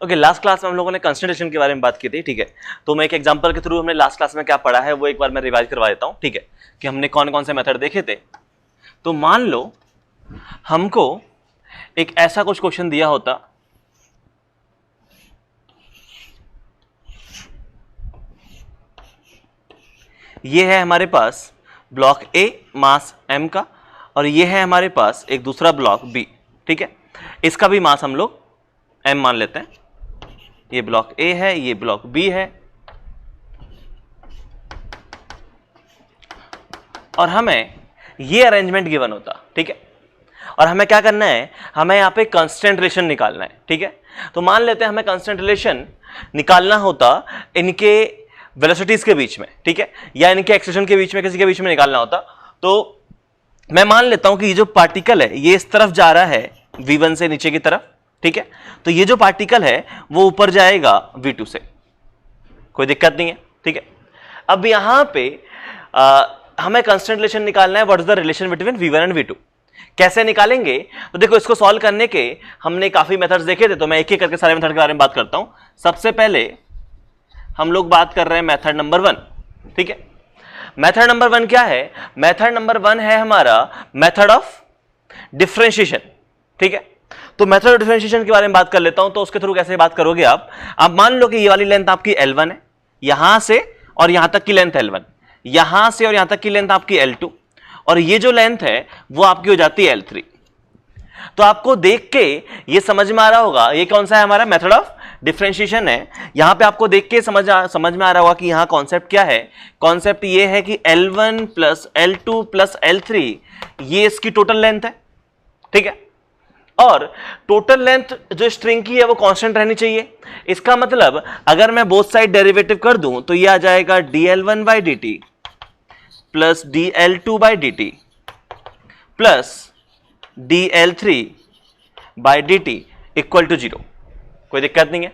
Okay, last class में हम लोगों ने कंसंट्रेशन के बारे में बात की थी, ठीक है। तो मैं एक एग्जांपल के थ्रू हमने लास्ट क्लास में क्या पढ़ा है वो एक बार मैं रिवाइज करवा देता हूँ, ठीक है, कि हमने कौन कौन से मेथड देखे थे। तो मान लो हमको एक ऐसा कुछ क्वेश्चन दिया होता, ये है हमारे पास ब्लॉक ए मास m का, और ये है हमारे पास एक दूसरा ब्लॉक b, ठीक है। इसका भी मास हम लोग m मान लेते हैं। ये ब्लॉक A है, ये ब्लॉक B है, और हमें ये अरेंजमेंट गिवन होता, ठीक है। और हमें क्या करना है, हमें यहाँ पे कांस्टेंट रिलेशन निकालना है, ठीक है। तो मान लेते हैं हमें कांस्टेंट रिलेशन निकालना होता इनके वेलोसिटीज के बीच में, ठीक है, या इनके एक्सेलरेशन के बीच में, किसी के बीच में निकालना होता। तो मैं मान लेता हूं कि ये जो पार्टिकल है ये इस तरफ जा रहा है v1 से नीचे की तरफ, ठीक है। तो ये जो पार्टिकल है वो ऊपर जाएगा v2 से, कोई दिक्कत नहीं है, ठीक है। अब यहां पे हमें कांस्टेंट रिलेशन निकालना है, what is the relation between v1 and v2। कैसे निकालेंगे, तो देखो इसको सॉल्व करने के हमने काफी मेथड्स देखे थे, तो मैं एक एक करके सारे मेथड के बारे में बात करता हूं। सबसे पहले हम लोग बात कर रहे हैं मेथड नंबर 1, ठीक है। मेथड नंबर 1 क्या है, मेथड नंबर 1 है हमारा मेथड ऑफ डिफरेंशिएशन, ठीक है। तो मेथड ऑफ डिफरेंशिएशन के बारे में बात कर लेता हूं। तो उसके थ्रू कैसे बात करोगे आप मान लो कि ये वाली लेंथ आपकी L1 है, यहां से और यहां तक की लेंथ L1, यहां से और यहां तक की लेंथ आपकी L2, और ये जो लेंथ है वो आपकी हो जाती है L3। तो आपको देख के ये समझ में आ रहा होगा ये कौन सा है, हमारा मेथड ऑफ डिफरेंशिएशन है। यहां पे आपको देख के समझ में आ रहा होगा कि यहां कॉन्सेप्ट क्या है। कॉन्सेप्ट ये है कि L1 plus L2 plus L3 ये इसकी टोटल लेंथ है, ठीक है। और टोटल लेंथ जो स्ट्रिंग की है वो कांस्टेंट रहनी चाहिए। इसका मतलब अगर मैं बोथ साइड डेरिवेटिव कर दूं तो ये आ जाएगा dl1/dt plus dl2/dt plus dl3/dt equal to 0। कोई दिक्कत नहीं है,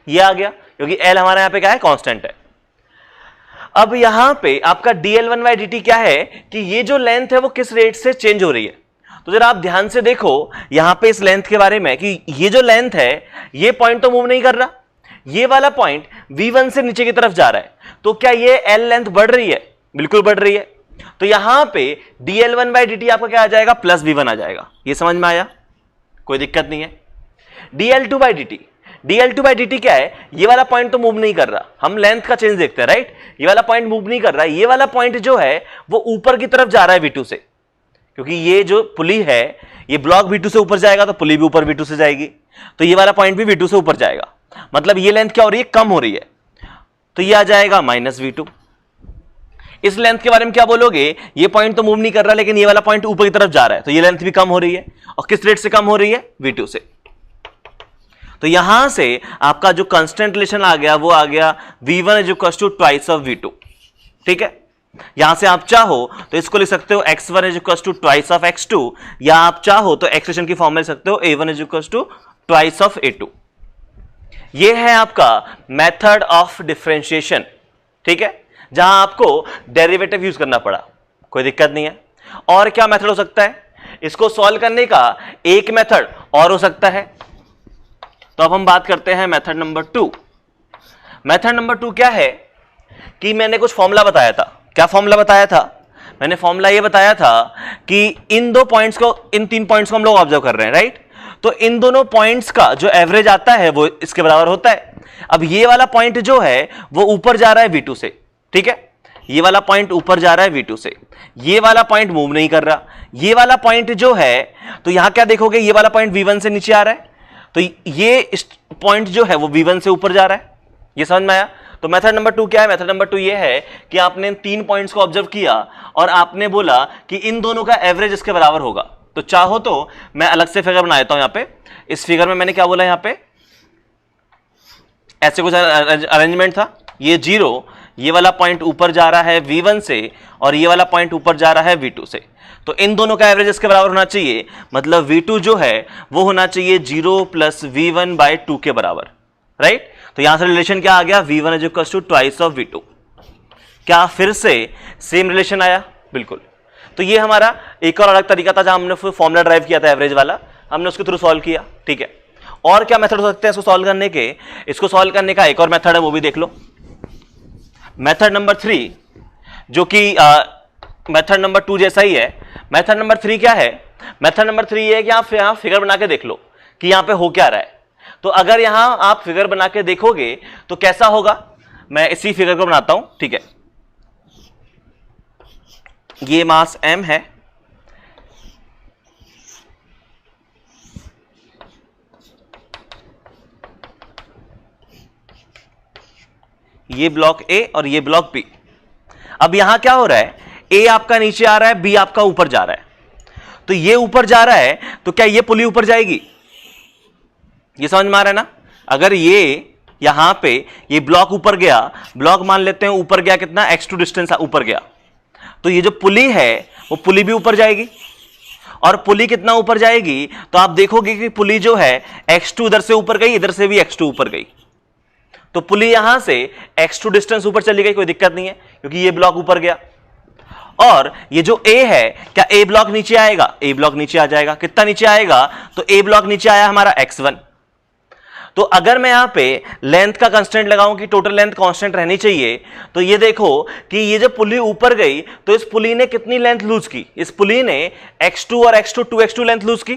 ये आ गया क्योंकि L हमारा यहां पे क्या है, कांस्टेंट है। अब यहां पे आपका dl1/dt क्या है कि ये जो लेंथ है वो किस रेट से चेंज हो रही है। तो जरा आप ध्यान से देखो यहां पे इस लेंथ के बारे में कि ये जो लेंथ है ये पॉइंट तो मूव नहीं कर रहा, ये वाला पॉइंट v1 से नीचे की तरफ जा रहा है। तो क्या ये L लेंथ बढ़ रही है, बिल्कुल बढ़ रही है। तो यहां पे dl1/dt आपका क्या आ जाएगा, प्लस v1 आ जाएगा। ये समझ में आया, कोई दिक्कत नहीं है। dl2/dt क्या है, ये वाला पॉइंट तो मूव नहीं कर रहा, हम लेंथ का चेंज देखते हैं, राइट। ये वाला पॉइंट मूव नहीं कर रहा है, ये वाला पॉइंट जो है वो ऊपर की तरफ जा रहा है v2 से, क्योंकि ये जो पुली है ये ब्लॉक v2 से ऊपर जाएगा तो पुली भी ऊपर v2 से जाएगी, तो ये वाला पॉइंट भी v2 से ऊपर जाएगा। मतलब ये लेंथ क्या हो रही है, कम हो रही है। तो ये आ जाएगा -v2। इस लेंथ के बारे में क्या बोलोगे, ये पॉइंट तो मूव नहीं कर रहा लेकिन ये वाला पॉइंट ऊपर की तरफ जा रहा है, तो ये लेंथ भी कम हो रही है। और किस रेट से कम हो रही है, v2 से। तो यहां से आपका जो कांस्टेंट रिलेशन आ गया वो आ गया v1 = ट्वाइस ऑफ v2, ठीक है। यहां से आप चाहो तो इसको लिख सकते हो x1 = ट्वाइस ऑफ x2, या आप चाहो तो एक्सप्रेशन की फॉर्म में लिख सकते हो a1 = ट्वाइस ऑफ a2। ये है आपका मेथड ऑफ डिफरेंशिएशन, ठीक है, जहां आपको डेरिवेटिव यूज करना पड़ा, कोई दिक्कत नहीं है। और क्या मेथड हो सकता है, इसको सॉल्व करने का एक मेथड और हो सकता है। तो अब हम बात करते हैं मेथड नंबर 2। मेथड नंबर 2 क्या है कि मैंने कुछ फॉर्मूला बताया था। क्या फॉर्मूला बताया था, मैंने फॉर्मूला ये बताया था कि इन 3 पॉइंट्स को हम लोग ऑब्जर्व कर रहे हैं, राइट। तो इन दोनों पॉइंट्स का जो एवरेज आता है वो इसके बराबर होता है। अब ये वाला पॉइंट जो है वो ऊपर जा रहा है v2 से, ठीक है। ये वाला पॉइंट ऊपर जा रहा है v2 से, ये वाला पॉइंट मूव नहीं कर रहा। ये वाला पॉइंट जो है, तो यहां क्या देखोगे, ये वाला पॉइंट v1 से नीचे आ रहा है, तो ये पॉइंट जो है वो v1 से ऊपर जा रहा है। ये समझ में आया। तो मेथड नंबर 2 क्या है, मेथड नंबर 2 ये है कि आपने 3 पॉइंट्स को ऑब्जर्व किया और आपने बोला कि इन दोनों का एवरेज इसके बराबर होगा। तो चाहो तो मैं अलग से फिगर बना देता हूं। यहां पे इस फिगर में मैंने क्या बोला, यहां पे ऐसे कुछ अरेंजमेंट था, ये 0, ये वाला पॉइंट ऊपर जा रहा है v1 से और ये वाला पॉइंट ऊपर जा रहा है v2 से। तो इन दोनों का एवरेज इसके बराबर होना चाहिए, मतलब v2 जो है वो होना चाहिए 0 + v1/2 के बराबर, राइट। तो यहां से रिलेशन क्या आ गया, v1 = ट्वाइस ऑफ v2। क्या फिर से सेम रिलेशन आया, बिल्कुल। तो ये हमारा एक और अलग तरीका था जहां हमने फॉर्मूला ड्राइव किया था एवरेज वाला, हमने उसके थ्रू सॉल्व किया, ठीक है। और क्या मेथड हो सकते हैं इसको सॉल्व करने के? इसको सॉल्व करने का एक और मेथड है, वो भी देख लो। मेथड नंबर 3, जो कि मेथड नंबर 2 जैसा ही है। मेथड नंबर 3 क्या है? मेथड नंबर 3 ये है कि आप यहां फिगर बना के देख लो कि यहां पे हो क्या रहा है। तो अगर यहां आप फिगर बना के देखोगे तो कैसा होगा, मैं इसी फिगर को बनाता हूं, ठीक है। ये मास m है, ये ब्लॉक A और ये ब्लॉक B। अब यहां क्या हो रहा है, A आपका नीचे आ रहा है, B आपका ऊपर जा रहा है। तो ये ऊपर जा रहा है तो क्या ये पुली ऊपर जाएगी? ये समझ में आ रहा है ना? अगर ये यहां पे ये ब्लॉक ऊपर गया, ब्लॉक मान लेते हैं ऊपर गया कितना, x2 डिस्टेंस ऊपर गया, तो ये जो पुली है वो पुली भी ऊपर जाएगी। और पुली कितना ऊपर जाएगी, तो आप देखोगे कि पुली जो है x2 इधर से ऊपर गई, इधर से भी x2 ऊपर गई, तो पुली यहां से x2 डिस्टेंस ऊपर चली गई, कोई दिक्कत नहीं है क्योंकि ये ब्लॉक ऊपर गया। और ये जो A है, क्या A ब्लॉक नीचे आएगा? A ब्लॉक नीचे आ जाएगा। कितना नीचे आएगा? तो A ब्लॉक नीचे आया हमारा x1। तो अगर मैं यहां पे लेंथ का कांस्टेंट लगाऊं कि टोटल लेंथ कांस्टेंट रहनी चाहिए, तो ये देखो कि ये जब पुली ऊपर गई तो इस पुली ने कितनी लेंथ लूज की? इस पुली ने x2 और x2 2x2 लेंथ लूज की।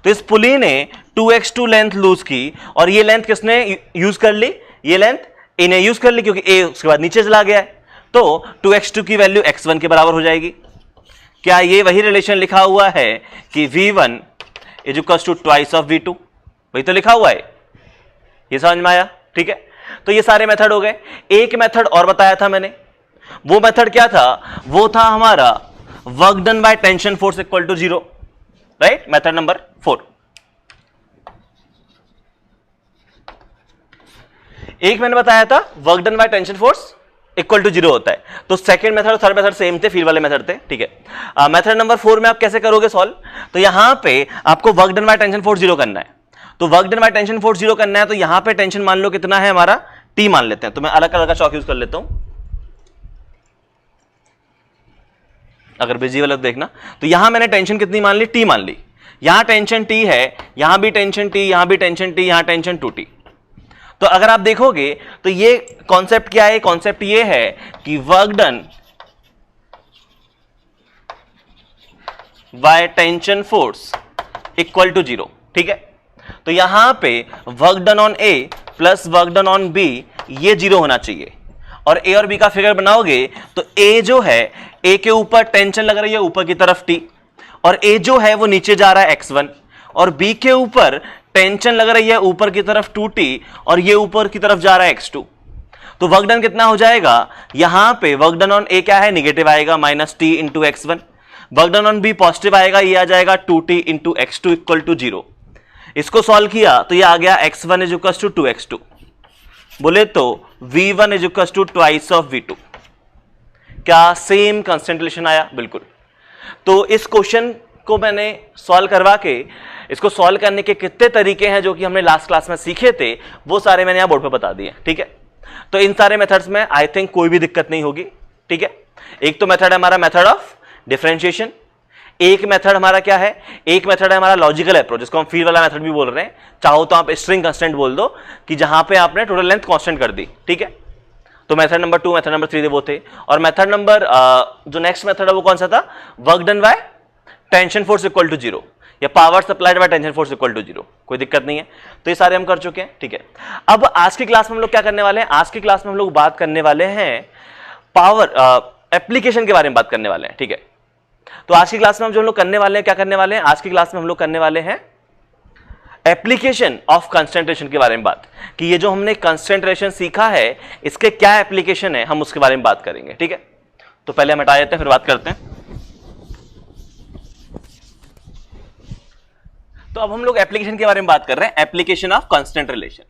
तो इस पुली ने 2x2 लेंथ लूज की और ये लेंथ किसने यूज कर ली? ये लेंथ A ने यूज कर ली, क्योंकि A उसके बाद नीचे चला गया है। तो 2x2 की वैल्यू x1 के बराबर हो जाएगी। क्या ये वही रिलेशन लिखा हुआ है कि v1 is equals to twice of v2? वही तो लिखा हुआ है, ये समझ में आया? ठीक है, तो ये सारे मेथड हो गए। एक मेथड और बताया था मैंने, वो मेथड क्या था? वो था हमारा work done by tension force equal to 0, right? Method number 4। एक मैंने बताया था work done by tension force equal to 0 होता है। तो सेकंड मेथड और थर्ड मेथड सेम थे, फील वाले मेथड थे, ठीक है। मेथड नंबर 4 में आप कैसे करोगे सॉल्व? तो यहां पे आपको work done by tension force 0 करना है। तो work done by tension force 0 करना है, तो यहां पे टेंशन मान लो कितना है हमारा, T मान लेते हैं। तो मैं अलग अलग का चौक यूज कर लेता हूं, अगर बिजी वाला देखना। तो यहां मैंने टेंशन कितनी मान ली? T मान ली। यहां टेंशन T है, यहां भी टेंशन T, यहां भी टेंशन T, यहां टेंशन 2T। तो अगर आप देखोगे तो ये कॉन्सेप्ट क्या है? कॉन्सेप्ट ये है कि work done by tension force equal to 0, ठीक है। तो यहां पे work done on A plus work done on B ये 0 होना चाहिए। और A और B का फिगर बनाओगे तो A जो है, A के ऊपर टेंशन लग रही है ऊपर की तरफ T, और A जो है वो नीचे जा रहा है x1, और B के ऊपर टेंशन लग रही है ऊपर की तरफ 2T, और ये ऊपर की तरफ जा रहा है x2। तो वर्क डन कितना हो जाएगा? यहां पे वर्क डन ऑन A क्या है? नेगेटिव आएगा, -T into x1। Work done on B positive आएगा, ये आ जाएगा 2T into x2 equal to 0। इसको सॉल्व किया तो ये आ गया x1 is equal to 2x2। बोले तो v1 is equal to twice of v2। क्या सेम कंसेंट्रेशन आया? बिल्कुल। तो इस क्वेश्चन को मैंने सॉल्व करवा के, इसको सॉल्व करने के कितने तरीके हैं जो कि हमने लास्ट क्लास में सीखे थे, वो सारे मैंने यहां बोर्ड पे बता दिए, ठीक है। तो इन सारे मेथड्स में आई थिंक कोई भी दिक्कत नहीं होगी, ठीक है। एक तो मेथड है हमारा मेथड ऑफ डिफरेंशिएशन, एक मेथड हमारा क्या है? एक मेथड है हमारा लॉजिकल अप्रोच, जिसको हम फील वाला मेथड भी बोल रहे हैं। चाहो तो आप स्ट्रिंग कांस्टेंट बोल दो कि जहां पे आपने टोटल लेंथ कांस्टेंट कर दी, ठीक है। तो मेथड नंबर 2, मेथड नंबर 3 वो थे। और मेथड नंबर जो नेक्स्ट मेथड है वो कौन सा था? Work done by tension force equal to 0 या power supplied by tension force equal to 0, कोई दिक्कत नहीं है। तो ये सारे हम कर चुके हैं, ठीक है। अब आज की क्लास में हम लोग क्या करने वाले हैं? आज की क्लास में हम लोग बात करने वाले हैं पावर एप्लीकेशन के बारे में बात करने वाले हैं, ठीक है। तो आज की क्लास में हम जो हम लोग करने वाले हैं, क्या करने वाले हैं? आज की क्लास में हम लोग करने वाले हैं एप्लीकेशन ऑफ कंसंट्रेशन के बारे में बात, कि ये जो हमने कंसंट्रेशन सीखा है इसके क्या एप्लीकेशन है, हम उसके बारे में बात करेंगे, ठीक है। तो पहले हम हटा देते हैं, फिर बात करते हैं। तो अब हम लोग एप्लीकेशन के बारे में बात कर रहे हैं, एप्लीकेशन ऑफ कांस्टेंट रिलेशन।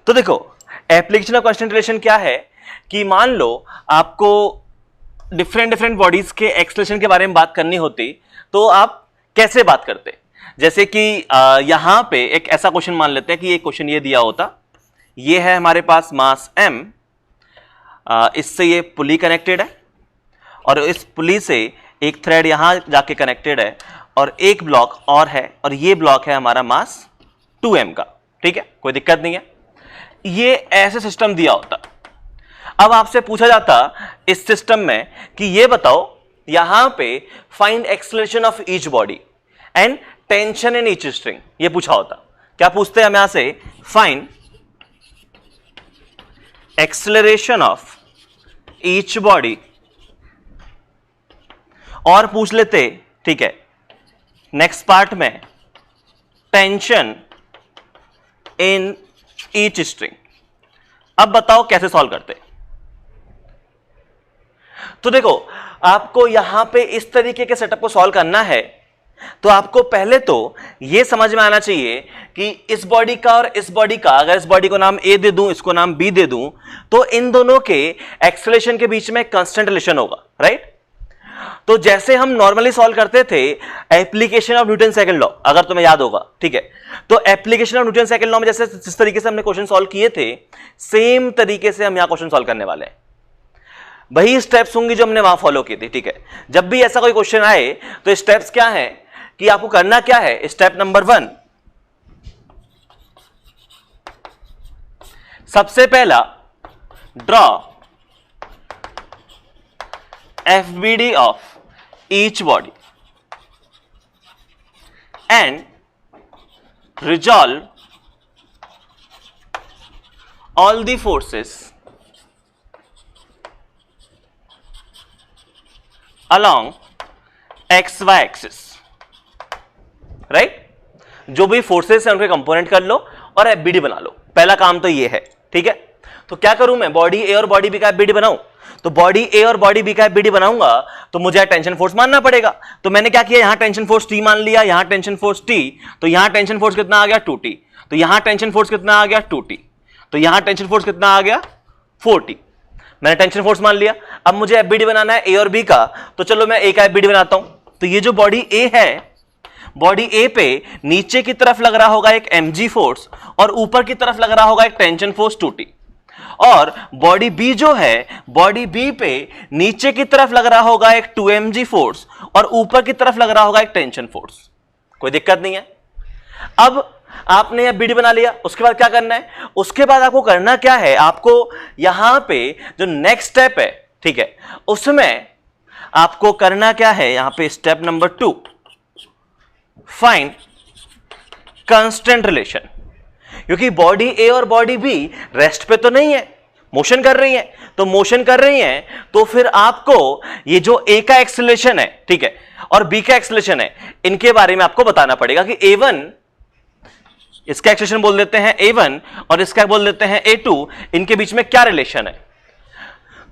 तो देखो एप्लीकेशन ऑफ कांस्टेंट रिलेशन क्या है कि मान लो आपको डिफरेंट बॉडीज के एक्सलेशन के बारे में बात करनी होती, तो आप कैसे बात करते? जैसे कि यहां पे एक ऐसा क्वेश्चन मान लेते हैं कि ये क्वेश्चन ये दिया होता, ये है हमारे पास मास m, इससे ये पुली कनेक्टेड है और इस पुली से एक थ्रेड यहां जाके कनेक्टेड है और एक ब्लॉक और है, और ये ब्लॉक है हमारा मास 2m का। ठीक है, कोई दिक्कत नहीं है। ये ऐसे सिस्टम दिया होता। अब आपसे पूछा जाता इस सिस्टम में कि ये बताओ यहां पे find acceleration of each body and tension in each string, ये पूछा होता। क्या पूछते हैं हम यहां से? Find acceleration of each body, और पूछ लेते, ठीक है, नेक्स्ट पार्ट में टेंशन इन ईच स्ट्रिंग। अब बताओ कैसे सॉल्व करते? तो देखो, आपको यहां पे इस तरीके के सेटअप को सॉल्व करना है तो आपको पहले तो यह समझ में आना चाहिए कि इस बॉडी का और इस बॉडी का, अगर इस बॉडी को नाम ए दे दूं, इसको नाम बी दे दूं, तो इन दोनों के एक्सेलरेशन के बीच में कांस्टेंट रिलेशन होगा, राइट? तो जैसे हम नॉर्मली सॉल्व करते थे application of Newton second law, अगर तुम्हें याद होगा, ठीक है, तो application of Newton second law में जैसे जिस तरीके से हमने क्वेश्चन सॉल्व किए थे, सेम तरीके से हम यहां क्वेश्चन सॉल्व करने वाले हैं। वही स्टेप्स होंगी जो हमने वहां फॉलो की थी। ठीक है, जब भी ऐसा कोई क्वेश्चन आए तो स्टेप्स क्या है कि आपको करना क्या है? स्टेप नंबर 1, सबसे पहला draw FBD of each body and resolve all the forces along XY axis, right? जो भी फोर्सेस है उनके कंपोनेंट कर लो और FBD बना लो। पहला काम तो ये है। ठीक है, तो क्या करूं मैं? बॉडी ए और बॉडी बी का FBD बनाऊं। तो बॉडी ए और बॉडी बी का FBD बनाऊंगा तो मुझे टेंशन फोर्स मानना पड़ेगा। तो मैंने क्या किया, यहां टेंशन फोर्स T मान लिया, यहां टेंशन फोर्स T, तो यहां टेंशन फोर्स कितना आ गया? 2T। तो यहां टेंशन फोर्स कितना आ गया? 2T। तो यहां टेंशन फोर्स कितना आ गया? 4T। मैंने टेंशन फोर्स मान लिया। अब मुझे FBD बनाना है ए और बी का, तो चलो मैं ए का FBD बनाता हूं। तो ये जो बॉडी ए है, बॉडी ए पे नीचे की तरफ लग रहा होगा एक mg फोर्स और ऊपर की तरफ लग रहा होगा एक टेंशन फोर्स 2T। और बॉडी बी जो है, बॉडी बी पे नीचे की तरफ लग रहा होगा एक 2mg फोर्स और ऊपर की तरफ लग रहा होगा एक टेंशन फोर्स। कोई दिक्कत नहीं है। अब आपने FBD बना लिया, उसके बाद क्या करना है? उसके बाद आपको करना क्या है? आपको यहां पे जो नेक्स्ट स्टेप है, ठीक है, उसमें आपको करना क्या है? यहां पे step number 2, find constant relation. क्योंकि बॉडी ए और बॉडी बी रेस्ट पे तो नहीं है, मोशन कर रही है। तो मोशन कर रही है तो फिर आपको ये जो ए का एक्सेलरेशन है, ठीक है, और बी का एक्सेलरेशन है, इनके बारे में आपको बताना पड़ेगा कि A1, इसका एक्सेलरेशन बोल देते हैं A1 और इसका बोल देते हैं A2, इनके बीच में क्या रिलेशन है।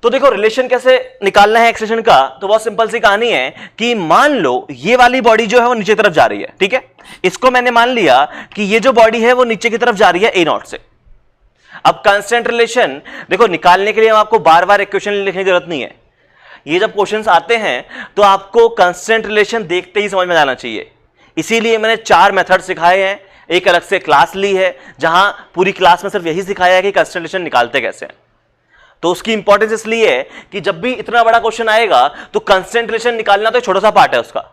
तो देखो, रिलेशन कैसे निकालना है एक्सेलरेशन का, तो बहुत सिंपल सी कहानी है कि मान लो ये वाली बॉडी जो है वो नीचे की तरफ जा रही है। ठीक है, इसको मैंने मान लिया कि ये जो बॉडी है वो नीचे की तरफ जा रही है A0 से। अब कांस्टेंट रिलेशन देखो, निकालने के लिए आपको बार बार इक्वेशन लिखने की जरूरत नहीं है। ये जब क्वेश्चंस आते हैं तो आपको कांस्टेंट रिलेशन देखते ही समझ में आना चाहिए। इसीलिए मैंने 4 मेथड सिखाए हैं, एक अलग से क्लास ली है जहां पूरी क्लास में सिर्फ यही सिखाया है कि कांस्टेंट रिलेशन निकालते कैसे हैं। तो उसकी इंपॉर्टेंस इसलिए है कि जब भी इतना बड़ा क्वेश्चन आएगा तो कांस्टेंट रिलेशन निकालना तो एक छोटा सा पार्ट है उसका,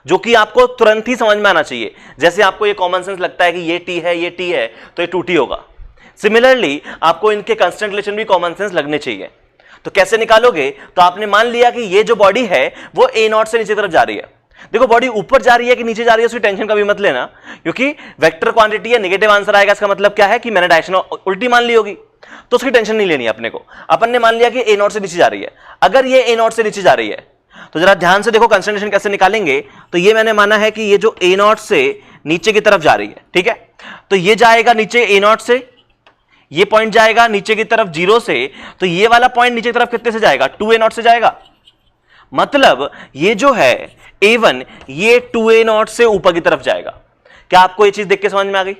जो कि आपको तुरंत ही समझ में आना चाहिए। जैसे आपको ये कॉमन सेंस लगता है कि ये T है, ये T है, तो ये 2T होगा। सिमिलरली आपको इनके कांस्टेंट रिलेशन भी कॉमन सेंस लगने चाहिए। तो कैसे निकालोगे? तो आपने मान लिया कि ये जो बॉडी है वो A0 से नीचे तरफ जा रही है। देखो, बॉडी ऊपर जा रही है कि नीचे जा रही है उसकी टेंशन कभी मत लेना, क्योंकि वेक्टर क्वांटिटी है, नेगेटिव आंसर आएगा। इसका मतलब क्या है कि मैंने डायरेक्शन उल्टी मान ली होगी, तो उसकी टेंशन नहीं लेनी है अपने को। अपन ने मान लिया कि A0 से नीचे जा रही है। अगर ये A0 से नीचे जा रही है तो जरा ध्यान से देखो कंसंट्रेशन कैसे निकालेंगे। तो ये मैंने माना है कि ये जो A0 से नीचे की तरफ जा रही है, ठीक है, तो ये जाएगा नीचे A0 से, ये पॉइंट जाएगा नीचे की तरफ 0 से, तो ये वाला पॉइंट नीचे की तरफ कितने से जाएगा? 2A0 से जाएगा। मतलब ये जो है A1, ये 2A0 से ऊपर की तरफ जाएगा। क्या आपको ये चीज देख के समझ में आ गई?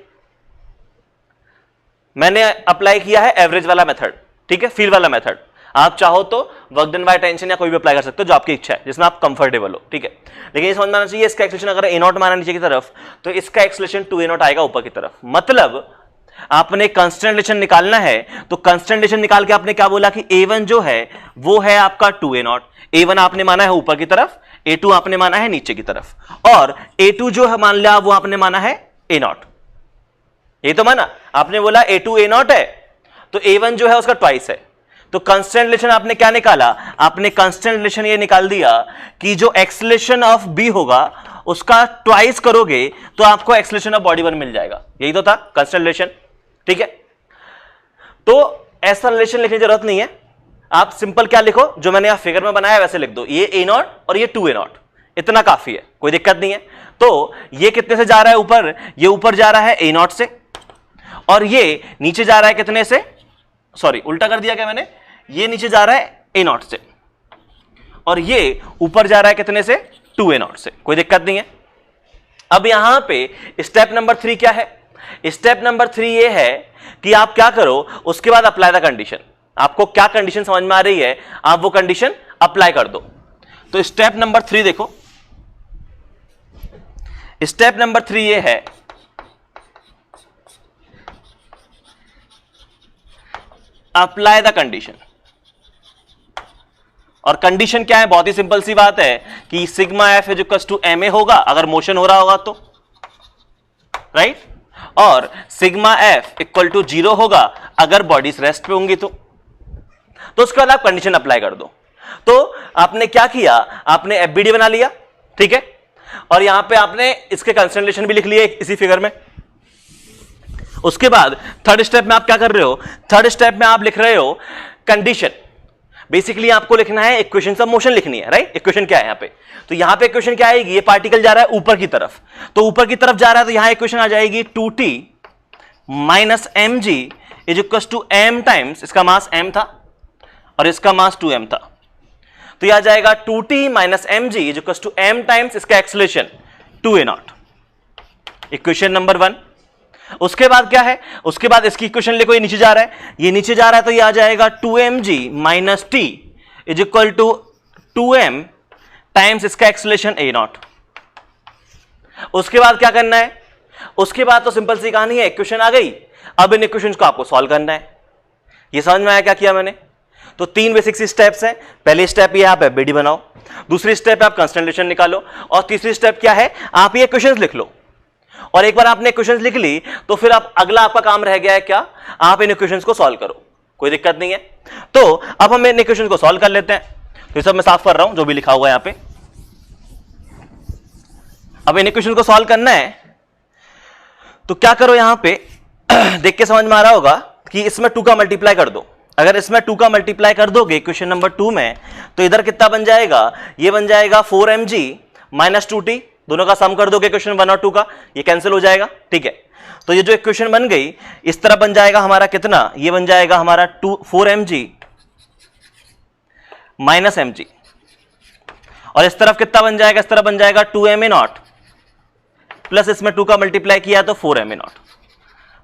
मैंने अप्लाई किया है एवरेज वाला मेथड, ठीक है, फील वाला मेथड। आप चाहो तो वर्क डन बाय टेंशन या कोई भी अप्लाई कर सकते हो, जो आपकी इच्छा है, जिसमें आप कंफर्टेबल हो, ठीक है। लेकिन ये समझ में आना चाहिए, इसका एक्सेलरेशन अगर A0 माना नीचे की तरफ, तो इसका एक्सेलरेशन 2A0 आएगा ऊपर की तरफ। मतलब आपने कांस्टेंट रिलेशन निकालना है, तो कांस्टेंट रिलेशन निकाल के आपने क्या बोला कि A1 जो है वो है आपका 2A0, A1 आपने माना है ऊपर की तरफ, A2 आपने माना है नीचे की तरफ, और A2 जो है मान लिया वो आपने माना है A0। ये तो माना आपने, बोला A2 A0 है, तो A1 जो है उसका ट्वाइस है। तो कांस्टेंट रिलेशन आपने क्या निकाला, आपने कांस्टेंट रिलेशन ये निकाल दिया कि जो एक्सेलरेशन ऑफ बी होगा उसका ट्वाइस करोगे तो आपको एक्सेलरेशन ऑफ बॉडी 1 मिल जाएगा। यही तो था कांस्टेंट रिलेशन, ठीक है। तो ऐसा रिलेशन लिखने की जरूरत नहीं है, आप सिंपल क्या लिखो, जो मैंने यहां फिगर में बनाया वैसे लिख दो, ये A0 और ये 2A0, इतना काफी है, कोई दिक्कत नहीं है। तो ये कितने से जा रहा है ऊपर, ये ऊपर जा रहा है A0 से, और ये नीचे जा रहा है कितने से, सॉरी उल्टा कर दिया क्या मैंने, ये नीचे जा रहा है A0 से और ये ऊपर जा रहा है कितने से, 2A0 से, कोई दिक्कत नहीं है। अब यहां पे स्टेप नंबर 3 क्या है, स्टेप नंबर 3 ये है कि आप क्या करो, उसके बाद अप्लाई द कंडीशन। आपको क्या कंडीशन समझ में आ रही है, आप वो कंडीशन अप्लाई कर दो। तो स्टेप नंबर 3 देखो, स्टेप नंबर 3 ये है अप्लाई द कंडीशन। और कंडीशन क्या है, बहुत ही सिंपल सी बात है कि sigma F equals to M A होगा अगर मोशन हो रहा होगा तो, राइट, और सिग्मा एफ इक्वल टू 0 होगा अगर बॉडीज रेस्ट पे होंगी तो उसके बाद आप कंडीशन अप्लाई कर दो। तो आपने क्या किया, आपने एफबीडी बना लिया, ठीक है, और यहां पे आपने इसके कंसंट्रेशन भी लिख लिए इसी फिगर में। उसके बाद थर्ड स्टेप में आप क्या कर रहे हो, थर्ड स्टेप में आप लिख रहे हो कंडीशन। बेसिकली आपको लिखना है इक्वेशन ऑफ मोशन लिखनी है, राइट। इक्वेशन क्या है यहाँ पे, तो यहां पे इक्वेशन क्या आएगी, ये पार्टिकल जा रहा है ऊपर की तरफ, तो ऊपर की तरफ जा रहा है तो यहां इक्वेशन आ जाएगी 2t minus mg is equals to m times, इसका मास m था और इसका मास 2m था, तो यह आ जाएगा 2t minus mg is equals to m times इसका एक्सेलरेशन 2a0, इक्वेशन नंबर 1। उसके बाद क्या है, उसके बाद इसकी इक्वेशन लिखो, ये नीचे जा रहा है, ये नीचे जा रहा है तो ये आ जाएगा 2mg minus t is equal to 2m times इसका एक्सेलरेशन a0। उसके बाद क्या करना है, उसके बाद तो सिंपल सी कहानी है, इक्वेशन आ गई, अब इन इक्वेशंस को आपको सॉल्व करना है। ये समझ में आया क्या किया मैंने, तो 3 बेसिक स्टेप्स हैं। पहली स्टेप ये आप एफबीडी बनाओ, दूसरी स्टेप आप कांस्टेंट रिलेशन निकालो, और तीसरी स्टेप क्या है, आप ये इक्वेशंस लिख लो। और एक बार आपने इक्वेशंस लिख ली तो फिर आप अगला आपका काम रह गया है क्या, आप इन इक्वेशंस को सॉल्व करो, कोई दिक्कत नहीं है। तो अब हम इन इक्वेशंस को सॉल्व कर लेते हैं। तो ये सब मैं साफ कर रहा हूं जो भी लिखा हुआ है यहां पे। अब इन इक्वेशन को सॉल्व करना है तो क्या करो, यहां पे देख के समझ में आ रहा होगा कि इसमें 2 का मल्टीप्लाई कर दो। अगर इसमें 2 का मल्टीप्लाई कर दोगे इक्वेशन नंबर 2 में, तो इधर कितना बन जाएगा, ये बन जाएगा 4mg माइनस 2t, दोनों का सम कर दोगे इक्वेशन 1 और 2 का, ये कैंसिल हो जाएगा, ठीक है। तो ये जो इक्वेशन बन गई इस तरह बन जाएगा हमारा कितना, ये बन जाएगा हमारा 4mg माइनस mg, और इस तरफ कितना बन जाएगा, इस तरफ बन जाएगा 2ma0 प्लस इसमें 2 का मल्टीप्लाई किया तो 4ma0।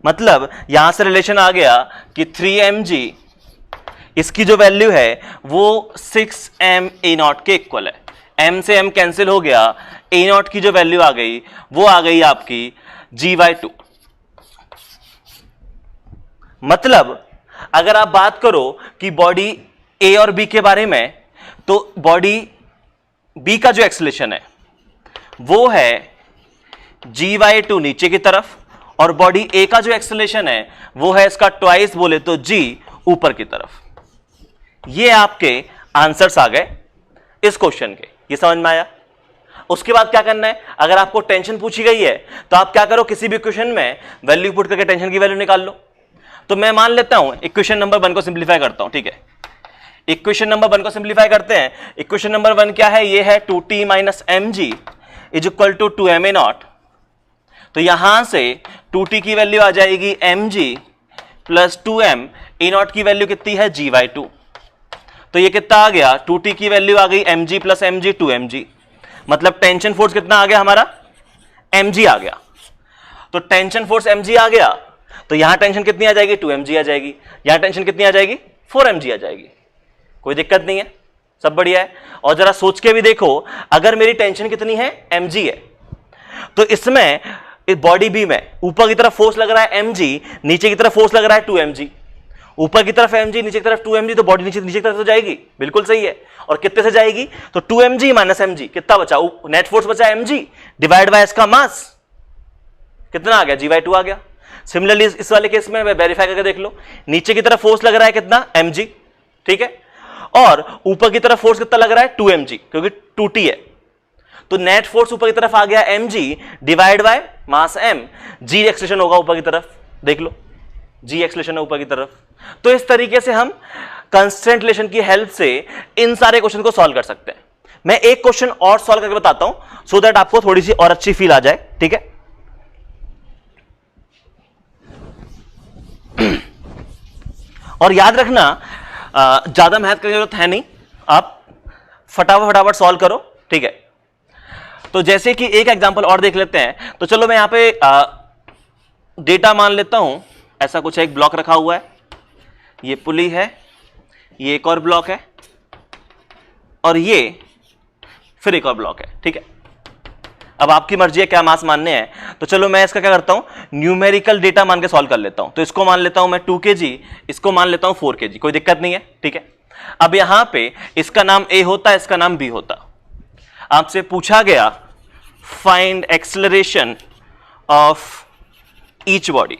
मतलब यहां से रिलेशन आ गया कि 3mg इसकी जो वैल्यू है वो 6ma0 के इक्वल है। m से m कैंसिल हो गया, a0 की जो वैल्यू आ गई वो आ गई आपकी g/2। मतलब अगर आप बात करो कि बॉडी a और b के बारे में, तो बॉडी b का जो एक्सेलरेशन है वो है g/2 नीचे की तरफ, और बॉडी a का जो एक्सेलरेशन है वो है इसका ट्वाइस, बोले तो g ऊपर की तरफ। ये आपके आंसर्स आ गए इस क्वेश्चन के, ये समझ में आया। उसके बाद क्या करना है, अगर आपको टेंशन पूछी गई है तो आप क्या करो, किसी भी इक्वेशन में वैल्यू पुट करके टेंशन की वैल्यू निकाल लो। तो मैं मान लेता हूं इक्वेशन नंबर 1 को सिंप्लीफाई करता हूं, ठीक है। इक्वेशन नंबर 1 को सिंप्लीफाई करते हैं। इक्वेशन नंबर 1 क्या है, ये है 2t minus mg is equal to 2ma0। तो यहां से 2t की वैल्यू आ जाएगी mg प्लस 2m, a0 की वैल्यू कितनी है g/2, तो ये कितना आ गया, 2t की वैल्यू आ गई mg प्लस mg 2mg। मतलब टेंशन फोर्स कितना आ गया हमारा, mg आ गया। तो टेंशन फोर्स mg आ गया, तो यहां टेंशन कितनी आ जाएगी, 2mg आ जाएगी, यहां टेंशन कितनी आ जाएगी, 4mg आ जाएगी। कोई दिक्कत नहीं है, सब बढ़िया है। और जरा सोच के भी देखो, अगर मेरी टेंशन कितनी है, mg है, तो इसमें बॉडी बी में ऊपर की तरफ फोर्स लग रहा है mg, नीचे की तरफ फोर्स लग रहा है 2mg। ऊपर की तरफ mg, नीचे की तरफ 2mg, तो बॉडी नीचे की तरफ तो जाएगी, बिल्कुल सही है। और कितने से जाएगी? तो 2mg माइनस mg, कितना बचा? नेट फोर्स बचा mg डिवाइड बाय इसका मास, कितना आ गया? g/2 आ गया। सिमिलरली इस वाले केस में वेरीफाई करके देख लो, नीचे की तरफ फोर्स लग रहा है कितना? mg, ठीक है, और ऊपर की तरफ फोर्स कितना लग रहा है? 2mg, क्योंकि 2t है, तो नेट फोर्स ऊपर की तरफ आ गया mg divide by mass m, g acceleration होगा ऊपर की तरफ, देख लो g एक्सेलरेशन है ऊपर की तरफ। तो इस तरीके से हम कांस्टेंट रिलेशन की हेल्प से इन सारे क्वेश्चन को सॉल्व कर सकते हैं। मैं एक क्वेश्चन और सॉल्व करके बताता हूं सो दैट आपको थोड़ी सी और अच्छी फील आ जाए, ठीक है। और याद रखना ज्यादा मेहनत करने की जरूरत है नहीं, आप फटाफट सॉल्व करो, ठीक है। तो जैसे कि एक एग्जांपल और देख लेते हैं, तो चलो मैं यहां पे डेटा मान लेता हूं, ऐसा कुछ एक ब्लॉक रखा हुआ है, ये पुली है, ये एक और ब्लॉक है, और ये फिर एक और ब्लॉक है, ठीक है। अब आपकी मर्जी है क्या मास मानने हैं, तो चलो मैं इसका क्या करता हूं, न्यूमेरिकल डेटा मान के सॉल्व कर लेता हूं। तो इसको मान लेता हूं मैं 2 kg, इसको मान लेता हूं 4 kg, कोई दिक्कत नहीं है, ठीक है। अब यहां पे इसका नाम A होता, इसका नाम B होता। आपसे पूछा गया find acceleration of each body,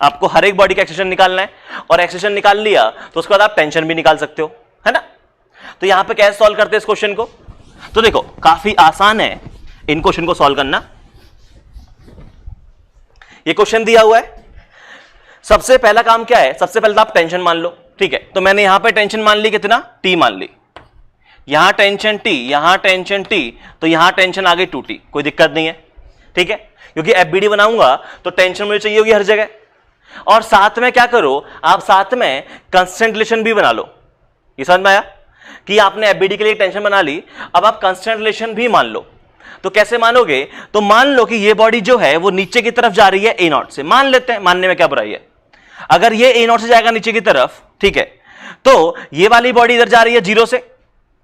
आपको हर एक बॉडी का एक्सेलरेशन निकालना है, और एक्सेलरेशन निकाल लिया तो उसके बाद आप टेंशन भी निकाल सकते हो, है ना। तो यहां पे कैसे सॉल्व करते हैं इस क्वेश्चन को, तो देखो काफी आसान है इन क्वेश्चन को सॉल्व करना। ये क्वेश्चन दिया हुआ है, सबसे पहला काम क्या है, सबसे पहले तो आप टेंशन मान लो, ठीक है। तो मैंने यहां पे टेंशन मान ली कितना? T मान ली, यहां टेंशन T, यहां टेंशन T, तो यहां टेंशन आ गई 2T, कोई दिक्कत नहीं है, ठीक है, क्योंकि FBD बनाऊंगा तो टेंशन मुझे चाहिए होगी हर जगह। और साथ में क्या करो, आप साथ में कांस्टेंट रिलेशन भी बना लो। ये समझ में आया कि आपने FBD के लिए टेंशन बना ली, अब आप कांस्टेंट रिलेशन भी मान लो। तो कैसे मानोगे, तो मान लो कि ये बॉडी जो है वो नीचे की तरफ जा रही है A0 से, मान लेते हैं, मानने में क्या बुराई है। अगर ये A0 से जाएगा नीचे की तरफ, ठीक है, तो ये वाली बॉडी इधर जा रही है 0 से,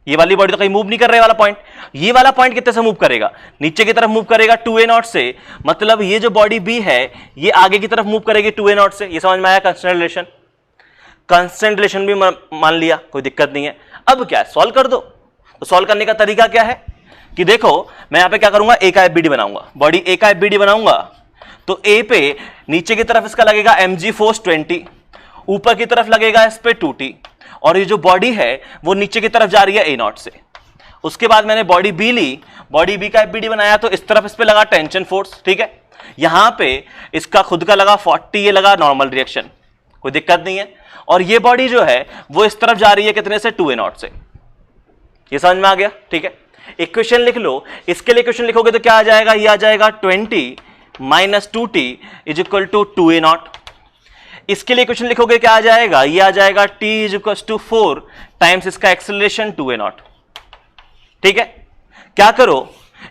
ये वाली बॉडी तो कहीं मूव नहीं कर रहे वाला पॉइंट, ये वाला पॉइंट कितने से मूव करेगा? नीचे की तरफ मूव करेगा 2A0 से, मतलब ये जो बॉडी B है ये आगे की तरफ मूव करेगी 2A0 से। ये समझ में आया कांस्टेंट रिलेशन? कांस्टेंट रिलेशन भी मान लिया, कोई दिक्कत नहीं है। अब क्या है, सॉल्व कर दो। तो सॉल्व करने का तरीका क्या है कि देखो मैं यहां पे क्या करूंगा, A का FBD बनाऊंगा, बॉडी A का FBD बनाऊंगा, तो A पे नीचे की तरफ इसका लगेगा mg फोर्स 20, ऊपर की तरफ लगेगा इस पे 2T, और ये जो बॉडी है वो नीचे की तरफ जा रही है A0 से। उसके बाद मैंने बॉडी B ली, बॉडी B का FBD बनाया, तो इस तरफ इस पे लगा टेंशन फोर्स, ठीक है, यहां पे इसका खुद का लगा 40, ये लगा नॉर्मल रिएक्शन, कोई दिक्कत नहीं है। और ये बॉडी जो है वो इस तरफ जा रही है कितने से? 2A0 से। ये समझ में आ गया, ठीक है। इक्वेशन लिख लो, इसके लिए इक्वेशन लिखोगे तो क्या आ जाएगा, ये आ जाएगा 20 minus 2T is equal to 2A0। इसके लिए इक्वेशन लिखोगे क्या आ जाएगा, ये आ जाएगा T is equal to 4 times इसका एक्सेलरेशन 2A0, ठीक है। क्या करो,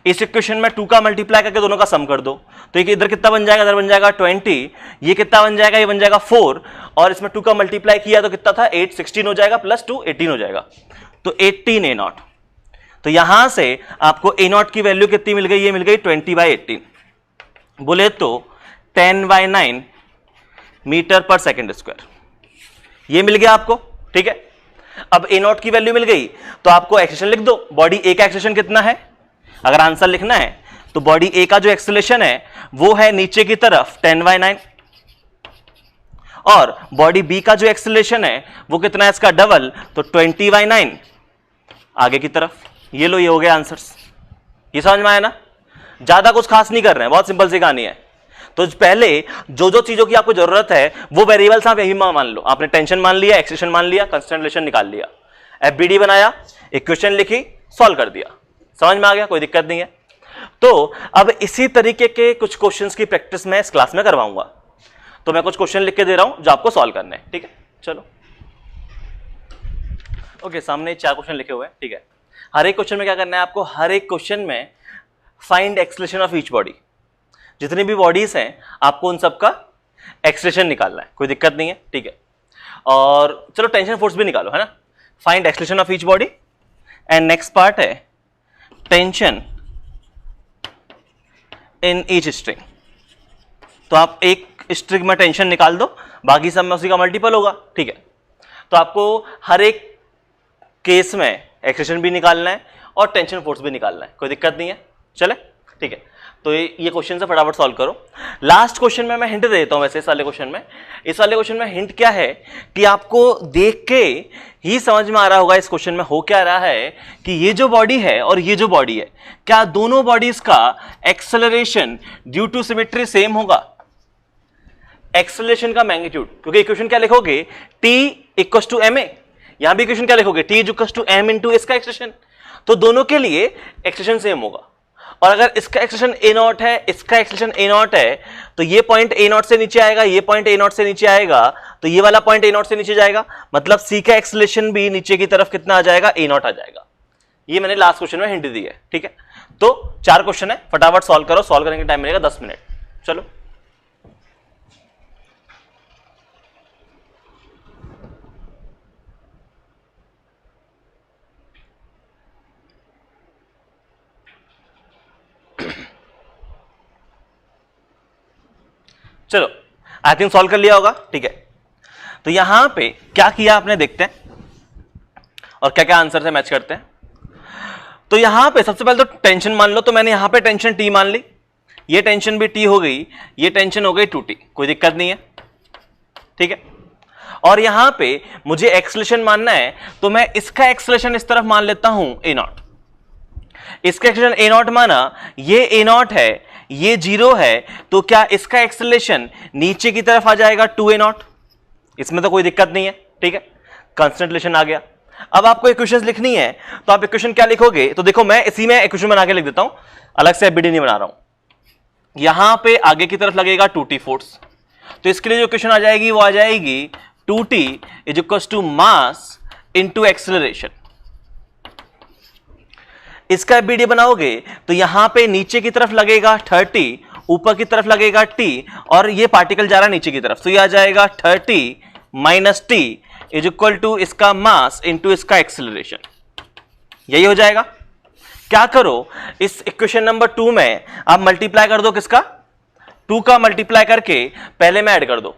इस इक्वेशन में 2 का मल्टीप्लाई करके दोनों का सम कर दो, तो ये इधर कितना बन जाएगा, इधर बन जाएगा 20, ये कितना बन जाएगा, ये बन जाएगा 4, और इसमें 2 का मल्टीप्लाई किया तो कितना था 8, 16 हो जाएगा, प्लस 2 18 हो जाएगा, तो 18A0। तो यहां से आपको A0 की वैल्यू कितनी मिल गई, ये मिल गई 20/18, बोले तो 10/9 मीटर पर सेकेंड स्क्वायर, ये मिल गया आपको, ठीक है। अब A0 की वैल्यू मिल गई तो आपको एक्सेलरेशन लिख दो, बॉडी A का एक्सेलरेशन कितना है, अगर आंसर लिखना है तो बॉडी A का जो एक्सेलरेशन है वो है नीचे की तरफ 10/9, और बॉडी B का जो एक्सेलरेशन है वो कितना है, इसका डबल, तो 20/9 आगे की तरफ। ये लो, ये हो गया आंसर्स। ये समझ में आया ना, ज्यादा कुछ खास नहीं कर रहे हैं, बहुत सिंपल सी कहानी है। तो पहले जो जो चीजों की आपको जरूरत है वो वेरिएबल्स आप यही मान लो, आपने टेंशन मान लिया, एक्सेलरेशन मान लिया, कांस्टेंट रिलेशन निकाल लिया, FBD बनाया, इक्वेशन लिखी, सॉल्व कर दिया, समझ में आ गया, कोई दिक्कत नहीं है। तो अब इसी तरीके के कुछ क्वेश्चंस की प्रैक्टिस मैं इस क्लास में करवाऊंगा, तो मैं कुछ क्वेश्चन लिख के दे रहा हूं जो आपको सॉल्व करने हैं, ठीक है। चलो ओके, सामने 4 क्वेश्चन लिखे हुए हैं, ठीक है। हर एक क्वेश्चन में क्या करना है आपको, हर एक क्वेश्चन में find acceleration of each body, जितनी भी बॉडीज हैं आपको उन सबका एक्सेलरेशन निकालना है, कोई दिक्कत नहीं है, ठीक है। और चलो टेंशन फोर्स भी निकालो, है ना, find acceleration of each body, and next part है टेंशन इन ईच स्ट्रिंग। तो आप एक स्ट्रिंग में टेंशन निकाल दो, बाकी सब में उसी का मल्टीपल होगा, ठीक है। तो आपको हर एक केस में एक्सप्रेशन भी निकालना है और टेंशन फोर्स भी निकालना है, कोई दिक्कत नहीं है, चले, ठीक है। तो ये क्वेश्चन से फटाफट सॉल्व करो। लास्ट क्वेश्चन में मैं हिंट दे देता हूं। वैसे इस वाले क्वेश्चन में हिंट क्या है कि आपको देख के ही समझ में आ रहा होगा इस क्वेश्चन में हो क्या रहा है कि ये जो बॉडी है और ये जो बॉडी है, क्या दोनों बॉडीज का acceleration due to symmetry same होगा? एक्सेलरेशन का मैग्नीट्यूड, क्योंकि इक्वेशन क्या लिखोगे, t इक्वल्स टू ma, यहां भी इक्वेशन क्या लिखोगे, t equals to m into इसका एक्सप्रेशन। तो दोनों के लिए एक्सप्रेशन सेम होगा। और अगर इसका एक्सप्रेशन a0 है, इसका एक्सप्रेशन a0 है, तो ये पॉइंट a0 से नीचे आएगा, ये पॉइंट a0 से नीचे आएगा, तो ये वाला पॉइंट a0 से नीचे जाएगा, मतलब c का एक्सेलरेशन भी नीचे की तरफ कितना आ जाएगा, a0 आ जाएगा। ये मैंने लास्ट क्वेश्चन में हिंट दी है, ठीक है। तो 4 क्वेश्चन है, फटाफट सॉल्व करो, सॉल्व करने का टाइम मिलेगा 10 मिनट। चलो चलो, आई थिंक सॉल्व कर लिया होगा, ठीक है। तो यहां पे क्या किया आपने, देखते हैं और क्या क्या आंसर से मैच करते हैं। तो यहां पे सबसे पहले तो टेंशन मान लो, तो मैंने यहां पे टेंशन T मान ली, ये टेंशन भी T हो गई, ये टेंशन हो गई 2T, कोई दिक्कत नहीं है, ठीक है। और यहां पे मुझे एक्सेलरेशन मानना है, तो मैं इसका एक्सेलरेशन इस तरफ मान लेता हूं A0, इसका एक्सेलरेशन A0 माना, ये A0 है, ये 0 है, तो क्या इसका एक्सेलरेशन नीचे की तरफ आ जाएगा 2A0, इसमें तो कोई दिक्कत नहीं है, ठीक है, कांस्टेंट रिलेशन आ गया। अब आपको इक्वेशंस लिखनी है, तो आप इक्वेशन क्या लिखोगे, तो देखो मैं इसी में इक्वेशन बना के लिख देता हूं, अलग से एबीडी नहीं बना रहा हूं। यहां पे आगे की तरफ लगेगा 2T फोर्स, तो इसके लिए जो इक्वेशन आ जाएगी वो आ जाएगी 2T is equals to mass into acceleration. इसका एबीडी बनाओगे तो यहां पे नीचे की तरफ लगेगा 30, ऊपर की तरफ लगेगा T, और ये पार्टिकल जा रहा है नीचे की तरफ, तो ये आ जाएगा 30 minus T is equal to इसका मास इनटू इसका एक्सेलरेशन, यही हो जाएगा। क्या करो, इस इक्वेशन नंबर 2 में आप मल्टीप्लाई कर दो, किसका, 2 का मल्टीप्लाई करके पहले में ऐड कर दो।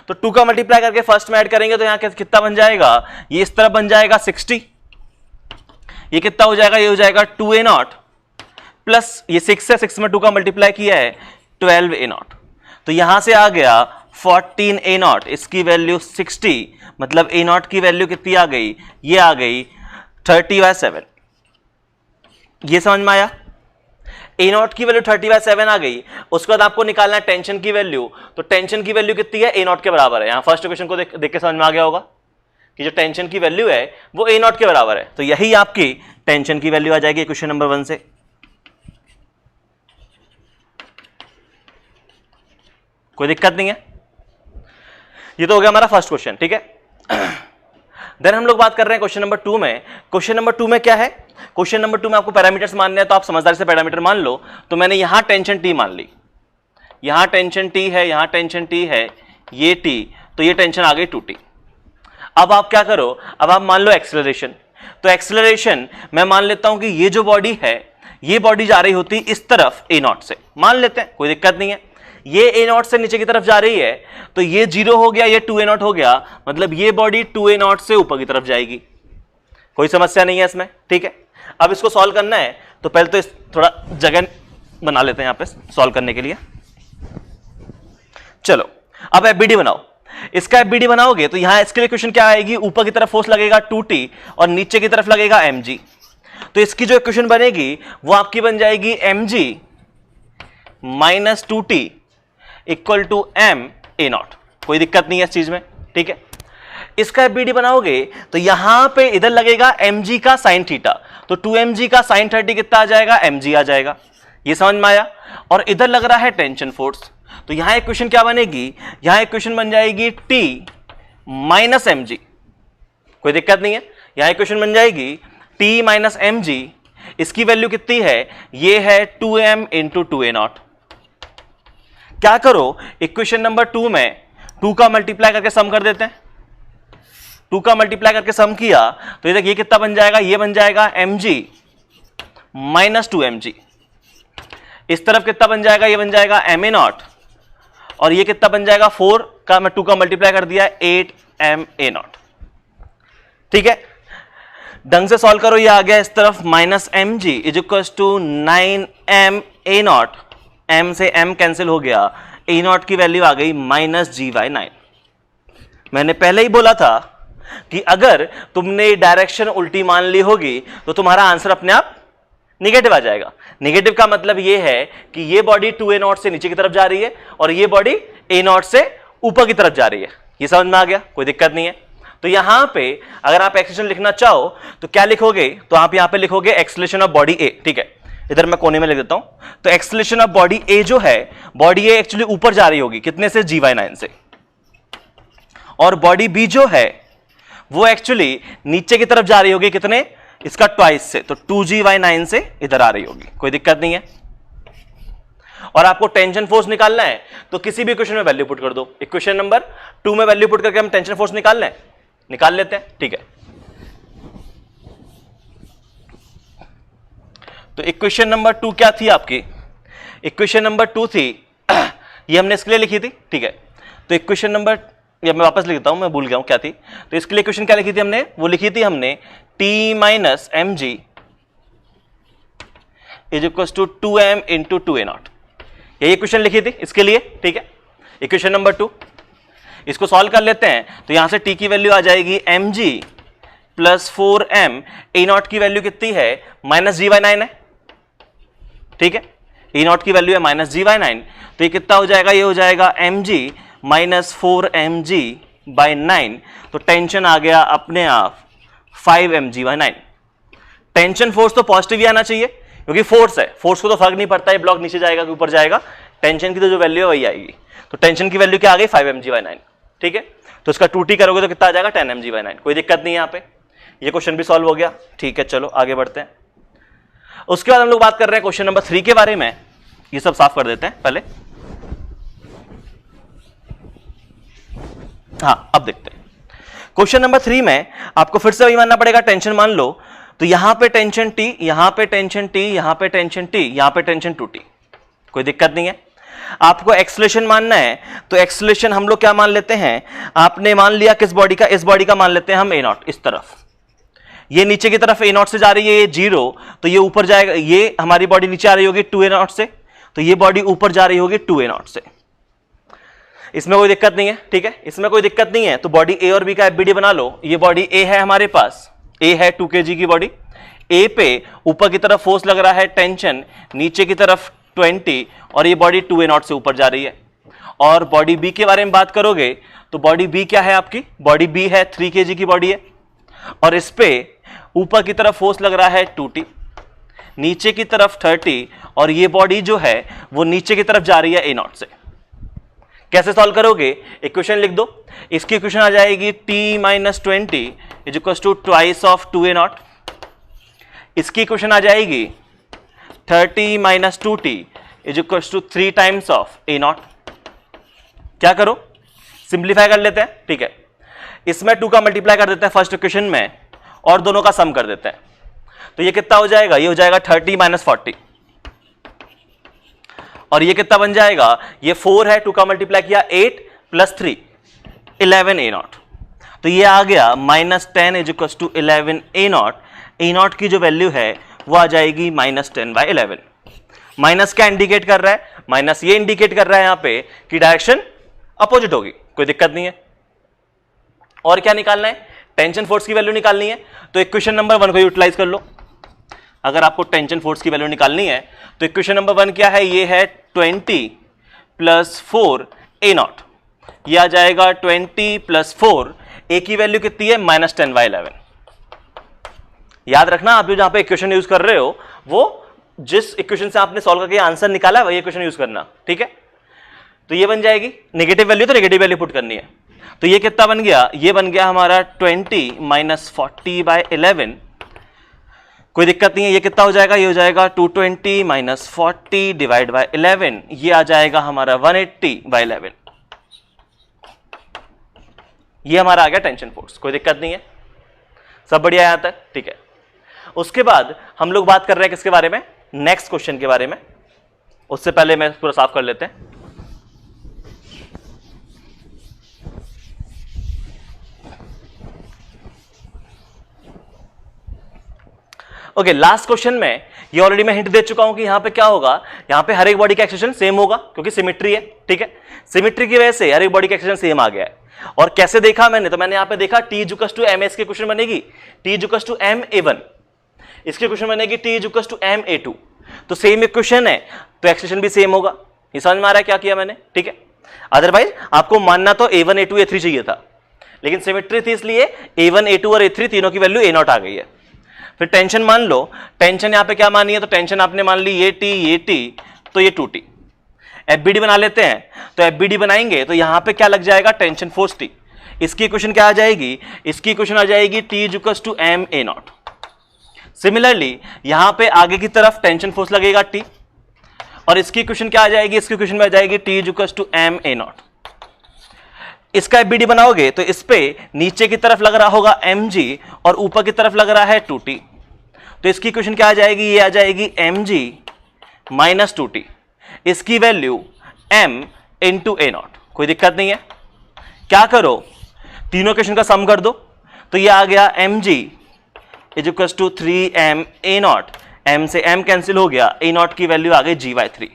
तो 2 का मल्टीप्लाई करके फर्स्ट में ऐड करेंगे तो यहां कितना बन जाएगा, ये इस तरफ बन जाएगा 60, ये कितना हो जाएगा, ये हो जाएगा 2A0 प्लस ये 6 है, 6 में 2 का मल्टीप्लाई किया है 12A0, तो यहां से आ गया 14A0, इसकी वैल्यू 60, मतलब A0 की वैल्यू कितनी आ गई, ये आ गई 30/7। ये समझ में आया, A0 की वैल्यू 30/7 आ गई। उसके बाद आपको निकालना है टेंशन की वैल्यू, तो टेंशन की वैल्यू कितनी है, A0 के बराबर है। यहां फर्स्ट इक्वेशन को देख के समझ में आ गया होगा कि जो टेंशन की वैल्यू है वो A0 के बराबर है, तो यही आपकी टेंशन की वैल्यू आ जाएगी क्वेश्चन नंबर 1 से। कोई दिक्कत नहीं है, ये तो हो गया हमारा फर्स्ट क्वेश्चन, ठीक है। देन हम लोग बात कर रहे हैं क्वेश्चन नंबर 2 में। क्वेश्चन नंबर 2 में क्या है, क्वेश्चन नंबर 2 में आपको पैरामीटर्स मानने हैं, तो आप समझदारी से पैरामीटर मान लो। तो मैंने यहां टेंशन T मान ली, यहां टेंशन T है, यहां टेंशन T है, ये T, तो ये टेंशन आ गई 2T। अब आप क्या करो, अब आप मान लो एक्सेलरेशन, तो एक्सेलरेशन मैं मान लेता हूं कि ये जो बॉडी है, ये बॉडी जा रही होती इस तरफ A0 से, मान लेते हैं, कोई दिक्कत नहीं है। ये A0 से नीचे की तरफ जा रही है, तो ये 0 हो गया, ये 2A0 हो गया, मतलब ये बॉडी 2A0 से ऊपर की तरफ जाएगी, कोई समस्या नहीं है इसमें, ठीक है। अब इसको सॉल्व करना है, तो पहले तो इस थोड़ा जगह बना लेते हैं यहां पे सॉल्व करने के लिए। चलो अब एफबीडी बनाओ। इसका एफबीडी बनाओगे तो यहां इसके लिए इक्वेशन क्या आएगी, ऊपर की तरफ फोर्स लगेगा 2T और नीचे की तरफ लगेगा mg, तो इसकी जो इक्वेशन बनेगी वो आपकी बन जाएगी mg minus 2T equal to m A0। कोई दिक्कत नहीं है इस चीज में, ठीक है। इसका एफबीडी बनाओगे तो यहां पे इधर लगेगा mg का साइन थीटा, तो 2mg का साइन 30 कितना आ जाएगा, mg आ जाएगा, ये समझ में आया। और इधर लग रहा है टेंशन फोर्स, तो यहां इक्वेशन क्या बनेगी, यहां इक्वेशन बन जाएगी T माइनस mg, कोई दिक्कत नहीं है। यहां इक्वेशन बन जाएगी T माइनस mg, इसकी वैल्यू कितनी है, ये है 2m इंटू 2A0। क्या करो, इक्वेशन नंबर 2 में 2 का मल्टीप्लाई करके सम कर देते हैं, 2 का मल्टीप्लाई करके सम किया तो ये देखिए कितना बन जाएगा, ये बन जाएगा mg माइनस 2mg, इस तरफ कितना बन जाएगा, ये बन जाएगा ma0, और ये कितना बन जाएगा 4 का मैं 2 का मल्टीप्लाई कर दिया 8ma0। ठीक है, ढंग से सॉल्व करो। ये आ गया इस तरफ -mg is equal to 9ma0। m से m कैंसिल हो गया, a0 की वैल्यू आ गई -gy9। मैंने पहले ही बोला था कि अगर तुमने डायरेक्शन उल्टी मान ली होगी तो तुम्हारा आंसर अपने आप निगेटिव आ जाएगा। निगेटिव का मतलब यह है कि ये बॉडी 2a0 से नीचे की तरफ जा रही है और ये बॉडी a0 से ऊपर की तरफ जा रही है। ये समझ में आ गया, कोई दिक्कत नहीं है। तो यहां पे अगर आप एक्सेलरेशन लिखना चाहो तो क्या लिखोगे, तो आप यहां पे लिखोगे एक्सेलरेशन ऑफ बॉडी ए। ठीक है, इधर मैं कोने में लिख देता हूं। तो एक्सेलरेशन ऑफ बॉडी ए जो है, बॉडी ए एक्चुअली ऊपर जा रही होगी कितने से, gy9 से, और बॉडी बी जो है वो एक्चुअली नीचे की तरफ जा रही होगी कितने, इसका ट्वाइस से, तो 2gy9 से इधर आ रही होगी। कोई दिक्कत नहीं है। और आपको टेंशन फोर्स निकालना है तो किसी भी इक्वेशन में वैल्यू पुट कर दो। इक्वेशन नंबर 2 में वैल्यू पुट करके हम टेंशन फोर्स निकाल लें, निकाल लेते हैं। ठीक है, तो इक्वेशन नंबर 2 क्या थी आपकी, इक्वेशन नंबर 2 थी ये हमने इसके लिए लिखी थी। ठीक है, तो इक्वेशन नंबर, या मैं वापस लिखता हूं, मैं भूल गया हूं क्या थी। तो इसके लिए इक्वेशन क्या लिखी थी हमने, वो लिखी थी हमने t minus mg is equal to 2m into 2a0। यही इक्वेशन लिखी थी इसके लिए। ठीक है, इक्वेशन नंबर 2 इसको सॉल्व कर लेते हैं। तो यहां से t की वैल्यू आ जाएगी mg प्लस 4m, a0 की वैल्यू कितनी है, -gy9 है। ठीक है, a0 की वैल्यू है -gy9, तो ये कितना हो जाएगा, ये हो जाएगा mg माइनस 4mg/9। तो टेंशन आ गया अपने आप 5mg/9। टेंशन फोर्स तो पॉजिटिव ही आना चाहिए क्योंकि फोर्स है, फोर्स को तो फर्क नहीं पड़ता है ब्लॉक नीचे जाएगा कि ऊपर जाएगा, टेंशन की तो जो वैल्यू है वही आएगी। तो टेंशन की वैल्यू क्या आ गई, 5mg/9। ठीक है, तो इसका 2t करोगे तो कितना आ जाएगा, 10mg/9। कोई दिक्कत नहीं है, यहाँ पे ये क्वेश्चन भी सॉल्व हो गया। ठीक है, चलो आगे बढ़ते हैं। उसके बाद हम लोग बात कर रहे हैं क्वेश्चन नंबर 3 के बारे में। ये सब साफ कर देते हैं पहले, हाँ अब देखते हैं। क्वेश्चन नंबर 3 में आपको फिर से वही मानना पड़ेगा, टेंशन मान लो। तो यहां पे टेंशन T, यहां पे टेंशन T, यहां पे टेंशन T, यहां पे टेंशन 2T। कोई दिक्कत नहीं है। आपको एक्सेलरेशन मानना है तो एक्सेलरेशन हम लोग क्या मान लेते हैं, आपने मान लिया किस बॉडी का, इस बॉडी का मान लेते हैं हम a0। इस तरफ ये नीचे की तरफ a0 से जा रही है, ये 0, तो ये ऊपर जाएगा, ये हमारी बॉडी नीचे आ रही होगी 2a0 से, तो ये बॉडी ऊपर जा रही होगी 2a0 से। इसमें कोई दिक्कत नहीं है। ठीक है, इसमें कोई दिक्कत नहीं है। तो बॉडी ए और बी का एफबीडी बना लो। ये बॉडी ए है हमारे पास, ए है 2 kg की बॉडी। ए पे ऊपर की तरफ फोर्स लग रहा है टेंशन, नीचे की तरफ 20, और ये बॉडी 2a0 से ऊपर जा रही है। और बॉडी बी के बारे में बात करोगे तो बॉडी बी क्या है आपकी, बॉडी बी है 3 kg की बॉडी है, और इस पे ऊपर की तरफ फोर्स लग रहा है 2t, नीचे की तरफ 30, और ये बॉडी जो है वो नीचे की तरफ जा रही है a0 से। कैसे सॉल्व करोगे, इक्वेशन लिख दो। इसकी इक्वेशन आ जाएगी t minus 20 is equal to twice of 2a0। इसकी इक्वेशन आ जाएगी 30 minus 2t is equal to 3 times of a0। क्या करो, सिंप्लीफाई कर लेते हैं। ठीक है, इसमें 2 का मल्टीप्लाई कर देते हैं फर्स्ट इक्वेशन में, और दोनों का सम कर देते हैं। तो ये कितना हो जाएगा, ये हो जाएगा 30 माइनस 40, और ये कितना बन जाएगा, ये 4 है, 2 का मल्टीप्लाई किया 8 प्लस 3 11a0। तो ये आ गया -10 is equal to 11a0। a0 की जो वैल्यू है वो आ जाएगी -10/11। माइनस क्या इंडिकेट कर रहा है, माइनस ये इंडिकेट कर रहा है यहां पे कि डायरेक्शन अपोजिट होगी। कोई दिक्कत नहीं है। और क्या निकालना है, टेंशन फोर्स की वैल्यू निकालनी है। तो इक्वेशन नंबर 1 को यूटिलाइज कर लो। अगर आपको टेंशन फोर्स की वैल्यू निकालनी है तो इक्वेशन नंबर 1 क्या है, ये है 20 प्लस 4a0। ये आ जाएगा 20 प्लस 4, ए की वैल्यू कितनी है, -10/11। याद रखना, आप जो जहां पे इक्वेशन यूज कर रहे हो वो जिस इक्वेशन से आपने सॉल्व करके आंसर निकाला है वही इक्वेशन यूज करना। ठीक है, तो ये बन जाएगी नेगेटिव वैल्यू, तो नेगेटिव वैल्यू पुट करनी है। तो ये कितना बन गया, ये बन गया हमारा 20 माइनस 40/11। कोई दिक्कत नहीं है। ये कितना हो जाएगा, ये हो जाएगा 220 माइनस 40 डिवाइड बाय 11, ये आ जाएगा हमारा 180/11। ये हमारा आ गया टेंशन फोर्स। कोई दिक्कत नहीं है, सब बढ़िया यहां तक। ठीक है, उसके बाद हम लोग बात कर रहे हैं किसके बारे में, नेक्स्ट क्वेश्चन के बारे में। उससे पहले मैं पूरा साफ कर लेते हैं। ओके, लास्ट क्वेश्चन में ये ऑलरेडी मैं हिंट दे चुका हूं कि यहां पे क्या होगा, यहां पे हर एक बॉडी का एक्सलेशन सेम होगा क्योंकि सिमेट्री है, ठीक है। सिमेट्री की वजह से हर एक बॉडी का एक्सलेशन सेम आ गया है। और कैसे देखा मैंने, तो मैंने यहां पे देखा T इक्वल्स टू m, इसके क्वेश्चन बनेगी T equals to m a1, इसके क्वेश्चन बनेगी T equals to m a2। तो सेम इक्वेशन है तो एक्सलेशन भी सेम होगा। ये समझ में आ रहा है क्या किया मैंने, ठीक है। अदरवाइज आपको मानना तो a1 a2 a3 चाहिए था, लेकिन सिमेट्री थी इसलिए a1 a2 और a3 तीनों की वैल्यू a0 आ गई है। फिर टेंशन मान लो, टेंशन यहां पे क्या मानी है, तो टेंशन आपने मान ली ये T तो ये 2T। FBD बना लेते हैं, तो FBD बनाएंगे तो यहां पे क्या लग जाएगा, टेंशन फोर्स T। इसकी इक्वेशन क्या आ जाएगी, इसकी इक्वेशन आ जाएगी T equals to m a0। Similarly यहां पे आगे की तरफ टेंशन फोर्स लगेगा T, और इसकी इक्वेशन क्या आ जाएगी, इसकी इक्वेशन में आ जाएगी T equals to m a0। इसका FBD बनाओगे तो इस पे नीचे की तरफ लग रहा होगा mg और ऊपर की तरफ लग रहा है 2T। तो इसकी इक्वेशन क्या आ जाएगी, ये आ जाएगी mg माइनस 2T, इसकी वैल्यू m इंटू a0। कोई दिक्कत नहीं है, क्या करो तीनों इक्वेशन का सम कर दो, तो ये आ गया mg is equals to 3m a0, m से m कैंसिल हो गया, a0 की वैल्यू आ गई g/3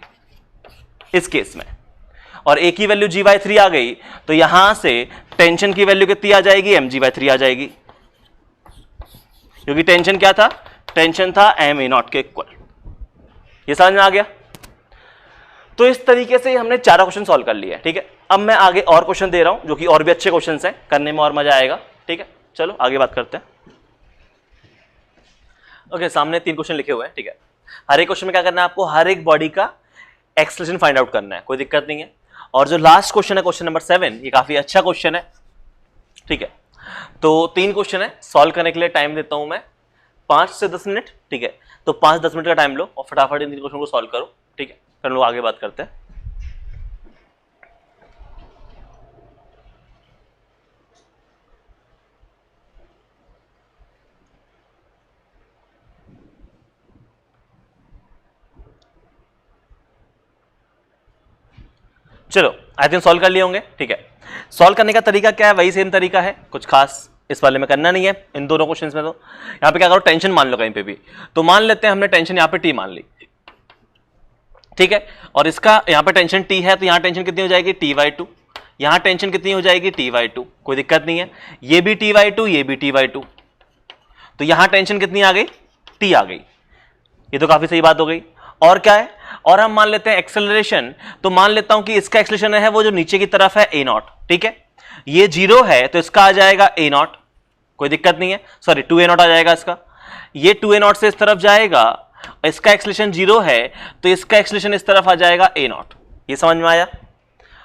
इस केस में, और a की वैल्यू g/3 आ गई, तो यहां से टेंशन की वैल्यू कितनी आ जाएगी, mg/3 आ जाएगी, क्योंकि टेंशन क्या था, टेंशन था m a0 के इक्वल। ये समझ में आ गया। तो इस तरीके से हमने चारों क्वेश्चन सॉल्व कर लिए, ठीक है। अब मैं आगे और क्वेश्चन दे रहा हूं जो कि और भी अच्छे क्वेश्चन हैं, करने में और मजा आएगा, ठीक है। चलो आगे बात करते हैं। ओके, सामने 3 क्वेश्चन लिखे हुए हैं, ठीक है। हर एक क्वेश्चन में क्या करना है आपको, हर एक बॉडी का एक्सलेशन फाइंड आउट करना है, कोई दिक्कत नहीं है। और जो लास्ट क्वेश्चन है, क्वेश्चन नंबर 7, ये काफी अच्छा क्वेश्चन है, ठीक है। तो 3 क्वेश्चन है, सॉल्व करने के लिए टाइम देता हूं मैं 5 से 10 मिनट, ठीक है। तो 5-10 मिनट का टाइम लो और फटाफट इन 3 क्वेश्चन को सॉल्व करो, ठीक है। फिर लोग आगे बात करते हैं। चलो आई थिंक सॉल्व कर लिए होंगे, ठीक है। सॉल्व करने का तरीका क्या है, वही सेम तरीका है, कुछ खास इस वाले में करना नहीं है इन दोनों क्वेश्चंस में। तो यहां पे क्या करो, टेंशन मान लो कहीं पे भी, तो मान लेते हैं हमने टेंशन यहां पे T मान ली, ठीक है। और इसका यहां पे टेंशन T है, तो यहां टेंशन कितनी हो जाएगी, T/2। यहां टेंशन कितनी हो जाएगी, T/2। कोई दिक्कत नहीं है, ये भी T/2, ये भी T/2। तो यहां टेंशन कितनी आ गई, T आ गई। ये तो काफी सही बात हो गई। और क्या है, और हम मान लेते हैं एक्सेलरेशन, तो मान लेता हूं कि इसका एक्सेलरेशन है वो जो नीचे की तरफ है a0, ठीक है। ये 0 है तो इसका आ जाएगा a0, कोई दिक्कत नहीं है, सॉरी 2a0 आ जाएगा इसका। ये 2a0 से इस तरफ जाएगा, इसका एक्सेलरेशन 0 है तो इसका एक्सेलरेशन इस तरफ आ जाएगा a0। ये समझ में आया।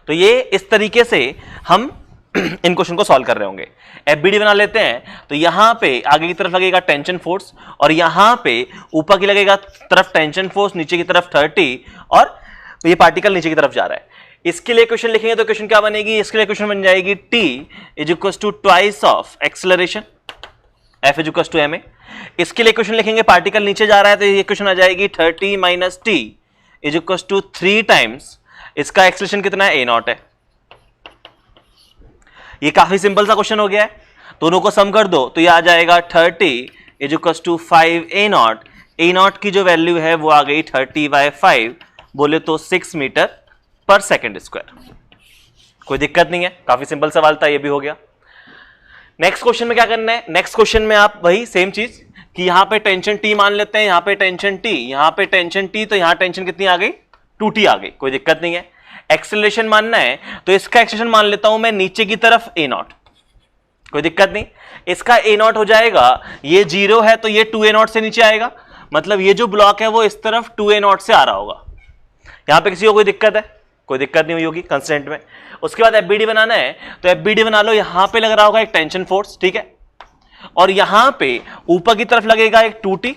तो ये इस तरीके से हम इन क्वेश्चन को सॉल्व कर रहे होंगे। FBD बना लेते हैं, तो यहां पे आगे की तरफ लगेगा टेंशन फोर्स, और यहां पे ऊपर की लगेगा तरफ टेंशन फोर्स, नीचे की तरफ 30, और ये पार्टिकल नीचे की तरफ जा रहा है। इसके लिए क्वेश्चन लिखेंगे तो क्वेश्चन क्या बनेगी, इसके लिए क्वेश्चन बन जाएगी T is equal to twice of acceleration F is equal to ma। इसके लिए क्वेश्चन लिखेंगे पार्टिकल नीचे जा रहा है, तो ये क्वेश्चन आ जाएगी 30 minus T is equal to 3 times इसका एक्सेलरेशन कितना है, a0 है। ये काफी सिंपल सा क्वेश्चन हो गया है, दोनों को सम कर दो तो ये आ जाएगा 30 is equal to 5a0। a0 की जो वैल्यू है वो आ गई 30/5, बोले तो 6 मीटर पर सेकेंड स्क्वायर। कोई दिक्कत नहीं है, काफी सिंपल सवाल था, ये भी हो गया। नेक्स्ट क्वेश्चन में क्या करना है, नेक्स्ट क्वेश्चन में आप वही सेम चीज कि यहां पे टेंशन T मान लेते हैं, यहां पे टेंशन T, यहां पे टेंशन T, तो यहां टेंशन कितनी आ गई, 2T आ गई। कोई दिक्कत नहीं है। एक्सेलरेशन मानना है तो इसका एक्सेलरेशन मान लेता हूं मैं नीचे की तरफ a0, कोई दिक्कत नहीं। इसका a0 हो जाएगा, ये 0 है तो ये 2a0 से नीचे आएगा, मतलब ये जो ब्लॉक है वो इस तरफ 2a0 से आ रहा होगा। यहां पे किसी को कोई दिक्कत है, कोई दिक्कत नहीं हुई होगी कंस्टेंट में। उसके बाद FBD बनाना है, तो FBD बना लो, यहां पे लग रहा होगा एक टेंशन फोर्स, ठीक है, और यहां पे ऊपर की तरफ लगेगा एक 2T,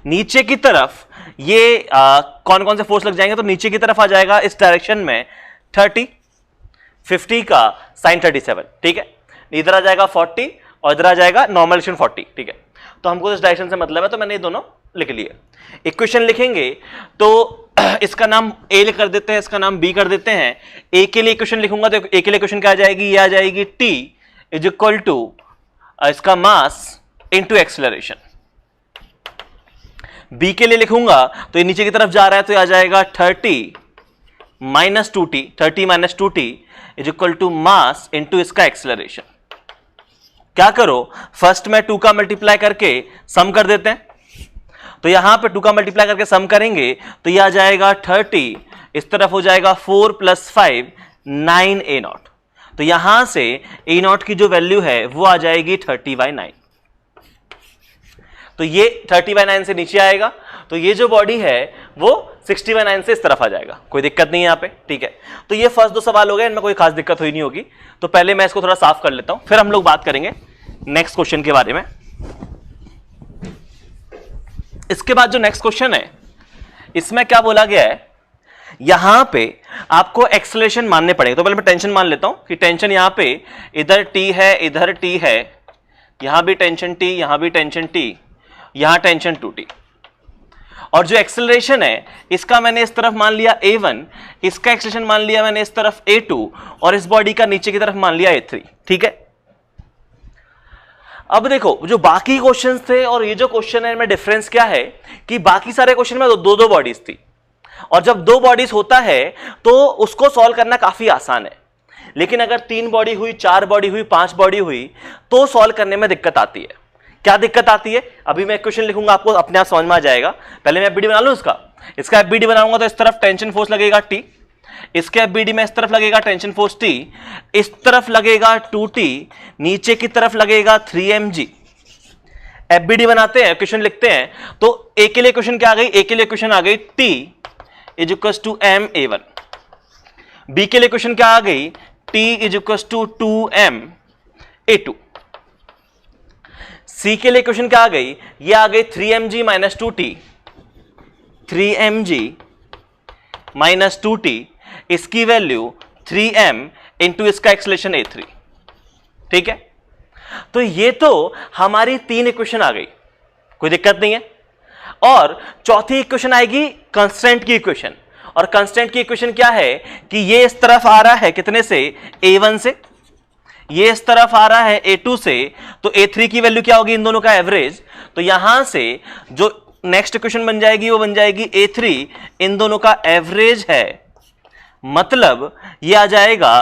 नीचे की तरफ ये कौन कौन से फोर्स लग जाएंगे, तो नीचे की तरफ आ जाएगा इस डायरेक्शन में 30, 50 का sin 37, ठीक है। इधर आ जाएगा 40 और इधर आ जाएगा नॉर्मल एक्शन 40, ठीक है। तो हमको इस डायरेक्शन से मतलब है, तो मैंने ये दोनों लिख लिए। इक्वेशन लिखेंगे तो इसका नाम A कर देते हैं, इसका नाम B कर देते हैं। A के लिए इक्वेशन लिखूंगा तो A के लिए इक्वेशन क्या आ जाएगी, ये आ जाएगी T इज इक्वल टू इसका मास इंटू एक्सेलरेशन। बी के लिए लिखूंगा तो ये नीचे की तरफ जा रहा है, तो ये आ जाएगा 30 minus 2t, 30 minus 2t is equal to mass into इसका एक्सेलरेशन। क्या करो, फर्स्ट में 2 का मल्टीप्लाई करके सम कर देते हैं, तो यहां पे 2 का मल्टीप्लाई करके सम करेंगे तो ये आ जाएगा 30, इस तरफ हो जाएगा 4 + 5 9 a0। तो यहां से a0 की जो वैल्यू है वो आ जाएगी 30/9। तो ये 30/9 से नीचे आएगा, तो ये जो बॉडी है वो 60/9 से इस तरफ आ जाएगा। कोई दिक्कत नहीं है यहाँ पे, ठीक है। तो ये फर्स्ट 2 सवाल हो गए, इनमें कोई खास दिक्कत हुई नहीं होगी। तो पहले मैं इसको थोड़ा साफ कर लेता हूं, फिर हम लोग बात करेंगे नेक्स्ट क्वेश्चन के बारे में। इसके बाद जो नेक्स्ट क्वेश्चन है, इसमें क्या बोला गया है, यहां पे आपको एक्सेलरेशन मानने पड़ेगा। तो पहले मैं टेंशन मान लेता हूं कि टेंशन यहां पे इधर t है, इधर t है, यहां भी टेंशन t, यहां भी टेंशन t, यहां टेंशन 2t। और जो एक्सेलरेशन है इसका मैंने इस तरफ मान लिया a1, इसका एक्सेलरेशन मान लिया मैंने इस तरफ a2, और इस बॉडी का नीचे की तरफ मान लिया a3, ठीक है। अब देखो जो बाकी क्वेश्चंस थे और ये जो क्वेश्चन है इनमें डिफरेंस क्या है कि बाकी सारे क्वेश्चन में दो दो बॉडीज थी, और जब 2 बॉडीज होता है तो उसको सॉल्व करना काफी आसान है। लेकिन अगर 3 बॉडी हुई, 4 बॉडी हुई, 5 बॉडी हुई तो सॉल्व करने में दिक्कत आती है। क्या दिक्कत आती है, अभी मैं क्वेश्चन लिखूंगा, आपको अपने आप समझ में आ जाएगा। पहले मैं एफबीडी बना लूं इसका एफबीडी बनाऊंगा तो इस तरफ टेंशन फोर्स लगेगा T, इसके एफबीडी में इस तरफ लगेगा टेंशन फोर्स T, इस तरफ लगेगा 2T, नीचे की तरफ लगेगा 3mg। एफबीडी बनाते हैं, क्वेश्चन लिखते हैं, तो ए के लिए क्वेश्चन क्या आ गई, ए के लिए क्वेश्चन आ गई T is equal to ma1। B के लिए क्वेश्चन क्या आ गई, T is equal to 2ma2। C के लिए क्वेश्चन क्या आ गई, ये आ गई 3mg minus 2t, 3mg minus 2t, इसकी वैल्यू 3m इंटू इसका एक्सेलरेशन a3, ठीक है। तो ये तो हमारी 3 इक्वेशन आ गई, कोई दिक्कत नहीं है। और चौथी इक्वेशन आएगी कांस्टेंट की इक्वेशन, और कांस्टेंट की इक्वेशन क्या है कि ये इस तरफ आ रहा है कितने से, a1 से, ये इस तरफ आ रहा है a2 से, तो a3 की वैल्यू क्या होगी, इन दोनों का एवरेज। तो यहां से जो नेक्स्ट इक्वेशन बन जाएगी वो बन जाएगी a3 इन दोनों का एवरेज है, मतलब ये आ जाएगा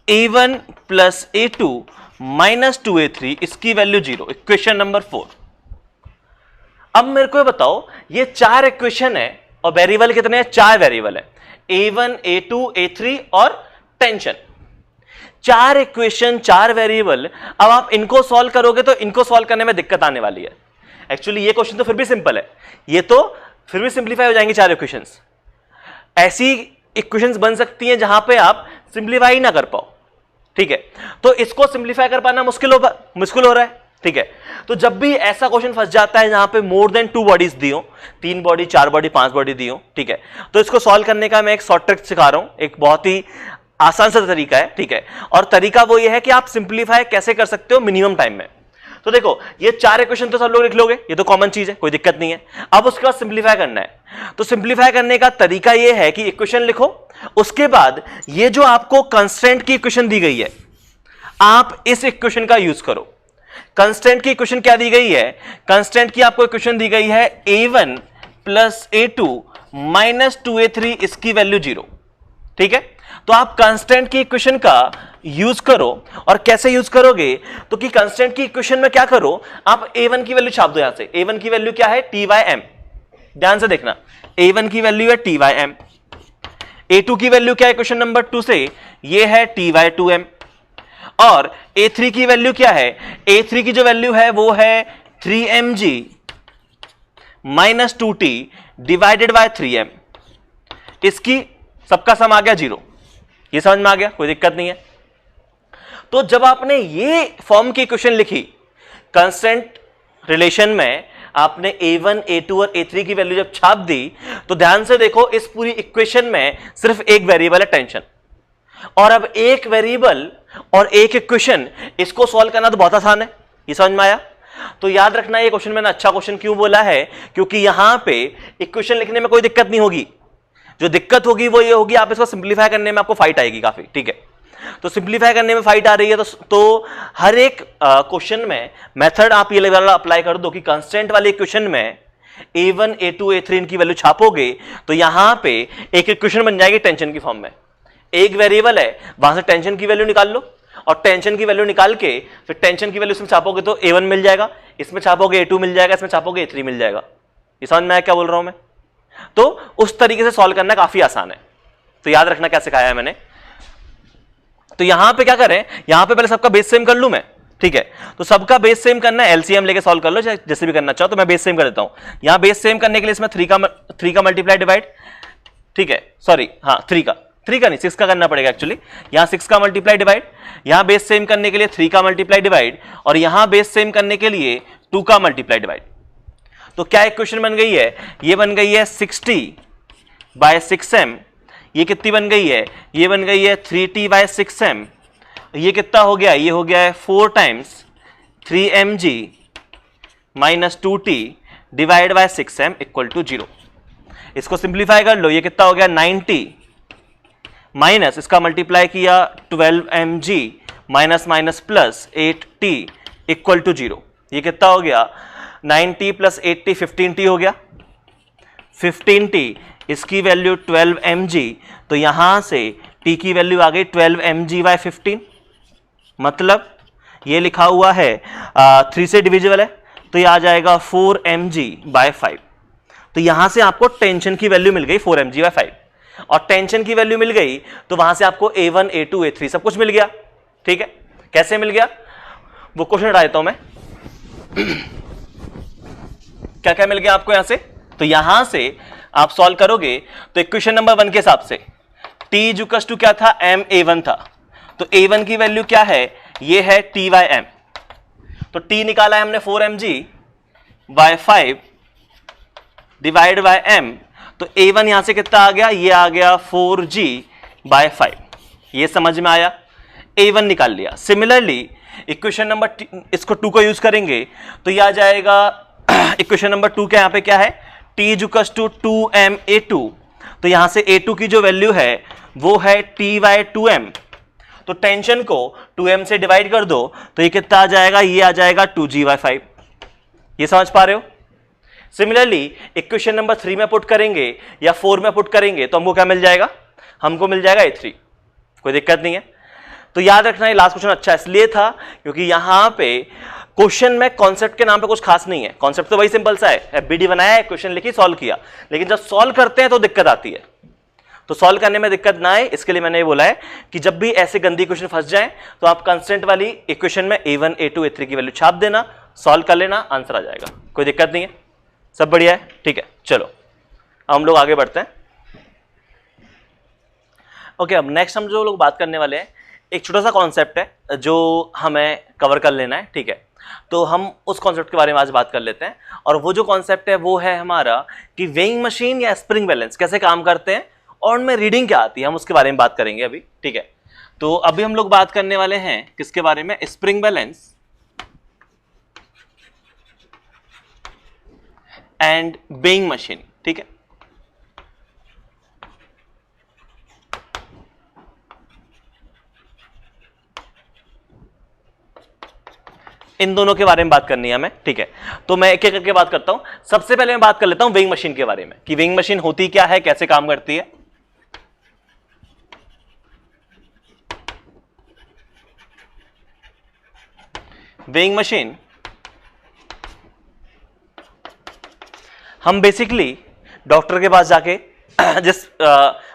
a1 plus a2 minus 2a3, इसकी वैल्यू 0, इक्वेशन नंबर 4। अब मेरे को बताओ, ये 4 इक्वेशन है और वेरिएबल कितने हैं, 4 वेरिएबल है, a1 a2 a3 और टेंशन। 4 equation, 4 variable. अब आप इनको सॉल्व करोगे तो इनको सॉल्व करने में दिक्कत आने वाली है। एक्चुअली ये क्वेश्चन तो फिर भी सिंपल है, ये तो फिर भी सिंप्लीफाई हो जाएंगे 4 इक्वेशंस। ऐसी इक्वेशंस बन सकती हैं जहां पे आप सिंप्लीफाई ना कर पाओ, ठीक है। तो इसको सिंप्लीफाई कर पाना मुश्किल हो रहा है, ठीक है। तो जब भी ऐसा क्वेश्चन फंस जाता है जहां पे मोर देन 2 बॉडीज दी हो, 3 बॉडी, 4 बॉडी, 5 बॉडी दी हो, ठीक है, तो इसको सॉल्व करने का मैं एक शॉर्ट ट्रिक सिखा रहा हूं, एक बहुत ही आसान सा तरीका है, ठीक है। और तरीका वो ये है कि आप सिंप्लीफाई कैसे कर सकते हो मिनिमम टाइम में। तो देखो ये 4 इक्वेशन तो सब लोग लिख लोगे, ये तो कॉमन चीज है, कोई दिक्कत नहीं है। अब उसके बाद सिंप्लीफाई करना है, तो सिंप्लीफाई करने का तरीका ये है कि इक्वेशन लिखो, उसके बाद ये जो आपको कंस्टेंट की इक्वेशन दी गई है, आप इस इक्वेशन का यूज करो। कंस्टेंट की इक्वेशन क्या दी गई है, कंस्टेंट की आपको इक्वेशन दी गई है a1 plus a2 minus 2a3, इसकी वैल्यू 0, ठीक है। तो आप कांस्टेंट की इक्वेशन का यूज करो, और कैसे यूज करोगे, तो कि कांस्टेंट की इक्वेशन में क्या करो, आप a1 की वैल्यू छाप दो। यहां से a1 की वैल्यू क्या है, t/m, ध्यान से देखना, a1 की वैल्यू है t/m, a2 की वैल्यू क्या है क्वेश्चन नंबर 2 से, ये है t/2m, और a3 की वैल्यू क्या है, a3 की जो वैल्यू है वो है 3mg minus 2t divided by 3m, इसकी सबका सम आ गया 0। ये समझ में आ गया, कोई दिक्कत नहीं है। तो जब आपने ये फॉर्म की इक्वेशन लिखी कांस्टेंट रिलेशन में, आपने a1 a2 और a3 की वैल्यू जब छाप दी, तो ध्यान से देखो इस पूरी इक्वेशन में सिर्फ एक वेरिएबल है टेंशन, और अब एक वेरिएबल और एक इक्वेशन, इसको सॉल्व करना तो बहुत आसान है। ये समझ में आया। तो याद रखना ये क्वेश्चन मैंने अच्छा क्वेश्चन क्यों बोला है, क्योंकि यहां पे इक्वेशन लिखने में कोई दिक्कत नहीं होगी, जो दिक्कत होगी वो ये होगी आप इसको सिंप्लीफाई करने में आपको फाइट आएगी काफी, ठीक है। तो सिंप्लीफाई करने में फाइट आ रही है, तो हर एक क्वेश्चन में मेथड आप ये वाला अप्लाई कर दो कि कांस्टेंट वाले इक्वेशन में A1 A2 A3 इनकी वैल्यू छापोगे तो यहां पे एक इक्वेशन बन जाएगी टेंशन की फॉर्म में। एक वेरिएबल है, वहां से टेंशन की वैल्यू निकाल लो और टेंशन की वैल्यू निकाल के फिर टेंशन की वैल्यू इसमें छापोगे तो A1 मिल जाएगा, इसमें छापोगे A2 मिल जाएगा, इसमें छापोगे A3 मिल जाएगा। ये समझ में आया क्या बोल रहा हूं मैं? तो उस तरीके से सॉल्व करना काफी आसान है। तो याद रखना क्या सिखाया है मैंने। तो यहां पे क्या करें, यहां पे पहले सबका बेस सेम कर लूं मैं, ठीक है। तो सबका बेस सेम करना है, एलसीएम लेके सॉल्व कर लो, जैसे भी करना चाहो। तो मैं बेस सेम कर देता हूं। यहां बेस सेम करने के लिए इसमें 3 का मल्टीप्लाई डिवाइड, ठीक है, सॉरी हाँ 3 का नहीं 6 का करना पड़ेगा एक्चुअली। यहां 6 का मल्टीप्लाई डिवाइड, यहां बेस सेम करने के लिए 3 का मल्टीप्लाई डिवाइड और यहां बेस सेम करने के लिए 2 का मल्टीप्लाई डिवाइड। तो क्या इक्वेशन बन गई है, ये बन गई है 60/6m। ये कितनी बन गई है, ये बन गई है 3t/6m। ये कितना हो गया, ये हो गया है 4 times 3mg minus 2t divide by 6m equal to 0। इसको सिंप्लीफाई कर लो, ये कितना हो गया 90 माइनस इसका मल्टीप्लाई किया 12mg minus minus plus 8t equal to 0। ये कितना हो गया 90 प्लस 8t 15t हो गया। 15t इसकी वैल्यू 12mg, तो यहां से t की वैल्यू आ गई 12mg/15। मतलब ये लिखा हुआ है 3 से डिविजिबल है तो ये आ जाएगा 4mg/5। तो यहां से आपको टेंशन की वैल्यू मिल गई 4mg/5 और टेंशन की वैल्यू मिल गई तो वहां से आपको A1 A2 A3 सब कुछ मिल गया। ठीक है, कैसे मिल गया वो क्वेश्चन हटा देता हूं मैं। क्या क्या मिल गया आपको यहां से, तो यहां से आप सॉल्व करोगे तो इक्वेशन नंबर 1 के हिसाब से t इक्वल्स टू क्या था, m A1 था। तो A1 की वैल्यू क्या है, ये है t/m। तो t निकाला है हमने 4mg/5 डिवाइड बाय m। तो A1 यहां से कितना आ गया, ये आ गया 4g/5। ये समझ में आया, A1 निकाल लिया। सिमिलरली इक्वेशन नंबर इसको 2 को यूज करेंगे तो ये आ जाएगा इक्वेशन नंबर 2 के यहां पे क्या है, t equals to 2m A2। तो यहां से A2 की जो वैल्यू है वो है t/2m। तो टेंशन को 2m से डिवाइड कर दो तो ये कितना आ जाएगा, ये आ जाएगा 2g/5। ये समझ पा रहे हो। सिमिलरली इक्वेशन नंबर 3 में पुट करेंगे या 4 में पुट करेंगे तो हमको क्या मिल जाएगा, हमको मिल जाएगा A3। कोई दिक्कत नहीं है। तो याद रखना ये लास्ट क्वेश्चन अच्छा इसलिए था क्योंकि यहां पे क्वेश्चन में कॉन्सेप्ट के नाम पे कुछ खास नहीं है। कॉन्सेप्ट तो वही सिंपल सा है, एफबीडी बनाया है, क्वेश्चन लिखी, सॉल्व किया। लेकिन जब सॉल्व करते हैं तो दिक्कत आती है। तो सॉल्व करने में दिक्कत ना आए इसके लिए मैंने ये बोला है कि जब भी ऐसे गंदी क्वेश्चन फंस जाए तो आप कंस्टेंट वाली इक्वेशन में A1 A2 A3 की वैल्यू छाप देना, सॉल्व कर लेना, आंसर आ जाएगा। कोई दिक्कत नहीं है, सब बढ़िया है। ठीक है, चलो अब हम लोग आगे बढ़ते हैं। ओके, अब नेक्स्ट हम जो लोग बात करने वाले हैं, एक छोटा सा कॉन्सेप्ट है जो हमें कवर कर लेना है। ठीक है, तो हम उस कॉन्सेप्ट के बारे में आज बात कर लेते हैं। और वो जो कॉन्सेप्ट है वो है हमारा कि वेइंग मशीन या स्प्रिंग बैलेंस कैसे काम करते हैं और उनमें रीडिंग क्या आती है, हम उसके बारे में बात करेंगे अभी। ठीक है, तो अभी हम लोग बात करने वाले हैं किसके बारे में, spring balance and weighing machine. ठीक है, इन दोनों के बारे में बात करनी है हमें। ठीक है, तो मैं एक एक करके बात करता हूं। सबसे पहले मैं बात कर लेता हूं वेइंग मशीन के बारे में कि वेइंग मशीन होती क्या है, कैसे काम करती है। वेइंग मशीन हम बेसिकली डॉक्टर के पास जाके जिस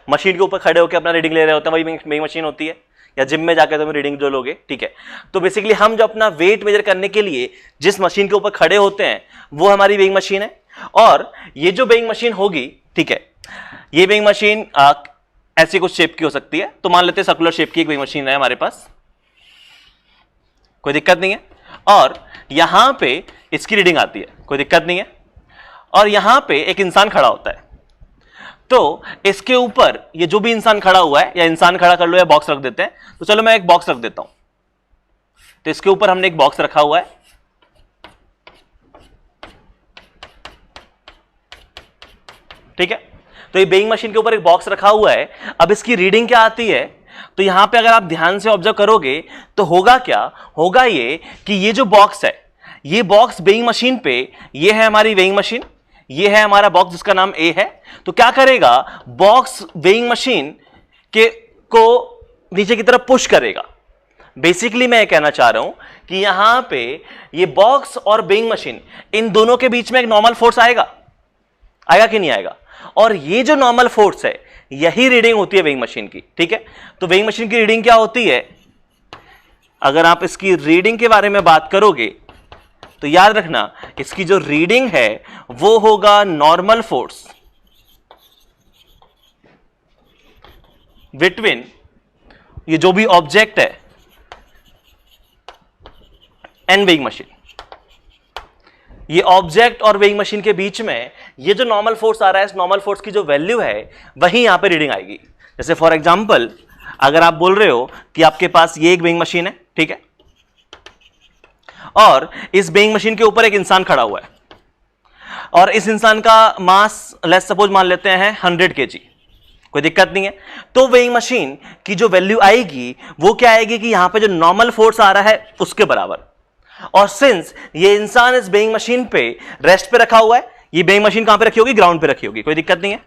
मशीन के ऊपर खड़े होकर अपना रीडिंग ले रहे होते हैं वही वेइंग मशीन होती है, या जिम में जाके तुम रीडिंग जो लोगे। ठीक है, तो बेसिकली हम जो अपना वेट मेजर करने के लिए जिस मशीन के ऊपर खड़े होते हैं वो हमारी वेइंग मशीन है। और ये जो वेइंग मशीन होगी, ठीक है, ये वेइंग मशीन ऐसी कुछ शेप की हो सकती है। तो मान लेते हैं सर्कुलर शेप की एक वेइंग मशीन है हमारे पास, कोई दिक्कत नहीं है। और यहां पे इसकी रीडिंग आती है, कोई दिक्कत नहीं है। और यहां पे एक इंसान खड़ा होता है, तो इसके ऊपर ये जो भी इंसान खड़ा हुआ है, या इंसान खड़ा कर लो या बॉक्स रख देते हैं, तो चलो मैं एक बॉक्स रख देता हूं। तो इसके ऊपर हमने एक बॉक्स रखा हुआ है, ठीक है। तो ये वेइंग मशीन के ऊपर एक बॉक्स रखा हुआ है। अब इसकी रीडिंग क्या आती है, तो यहां पे अगर आप ध्यान से ऑब्जर्व करोगे तो होगा क्या, होगा ये कि ये जो बॉक्स है, ये बॉक्स वेइंग मशीन पे, ये है हमारी वेइंग मशीन, ये है हमारा बॉक्स जिसका नाम ए है। तो क्या करेगा, बॉक्स वेइंग मशीन के को नीचे की तरफ पुश करेगा। बेसिकली मैं कहना चाह रहा हूं कि यहां पे ये बॉक्स और वेइंग मशीन, इन दोनों के बीच में एक नॉर्मल फोर्स आएगा कि नहीं आएगा, और ये जो नॉर्मल फोर्स है यही रीडिंग होती है वेइंग मशीन की। ठीक है, तो वेइंग मशीन की रीडिंग क्या होती है, अगर आप इसकी रीडिंग के बारे में बात करोगे तो याद रखना इसकी जो रीडिंग है वो होगा नॉर्मल फोर्स बिटवीन ये जो भी ऑब्जेक्ट है एंड वेइंग मशीन। ये ऑब्जेक्ट और वेइंग मशीन के बीच में ये जो नॉर्मल फोर्स आ रहा है, इस नॉर्मल फोर्स की जो वैल्यू है वही यहां पे रीडिंग आएगी। जैसे फॉर एग्जांपल अगर आप बोल रहे हो कि आपके पास ये एक वेइंग मशीन है, ठीक है, और इस वेइंग मशीन के ऊपर एक इंसान खड़ा हुआ है और इस इंसान का मास लेट्स सपोज मान लेते हैं 100 kg, कोई दिक्कत नहीं है। तो वेइंग मशीन की जो वैल्यू आएगी वो क्या आएगी कि यहां पे जो नॉर्मल फोर्स आ रहा है उसके बराबर। और सिंस ये इंसान इस वेइंग मशीन पे रेस्ट पे रखा हुआ है, ये वेइंग मशीन कहां पे रखी होगी, ग्राउंड पे रखी होगी, कोई दिक्कत नहीं है।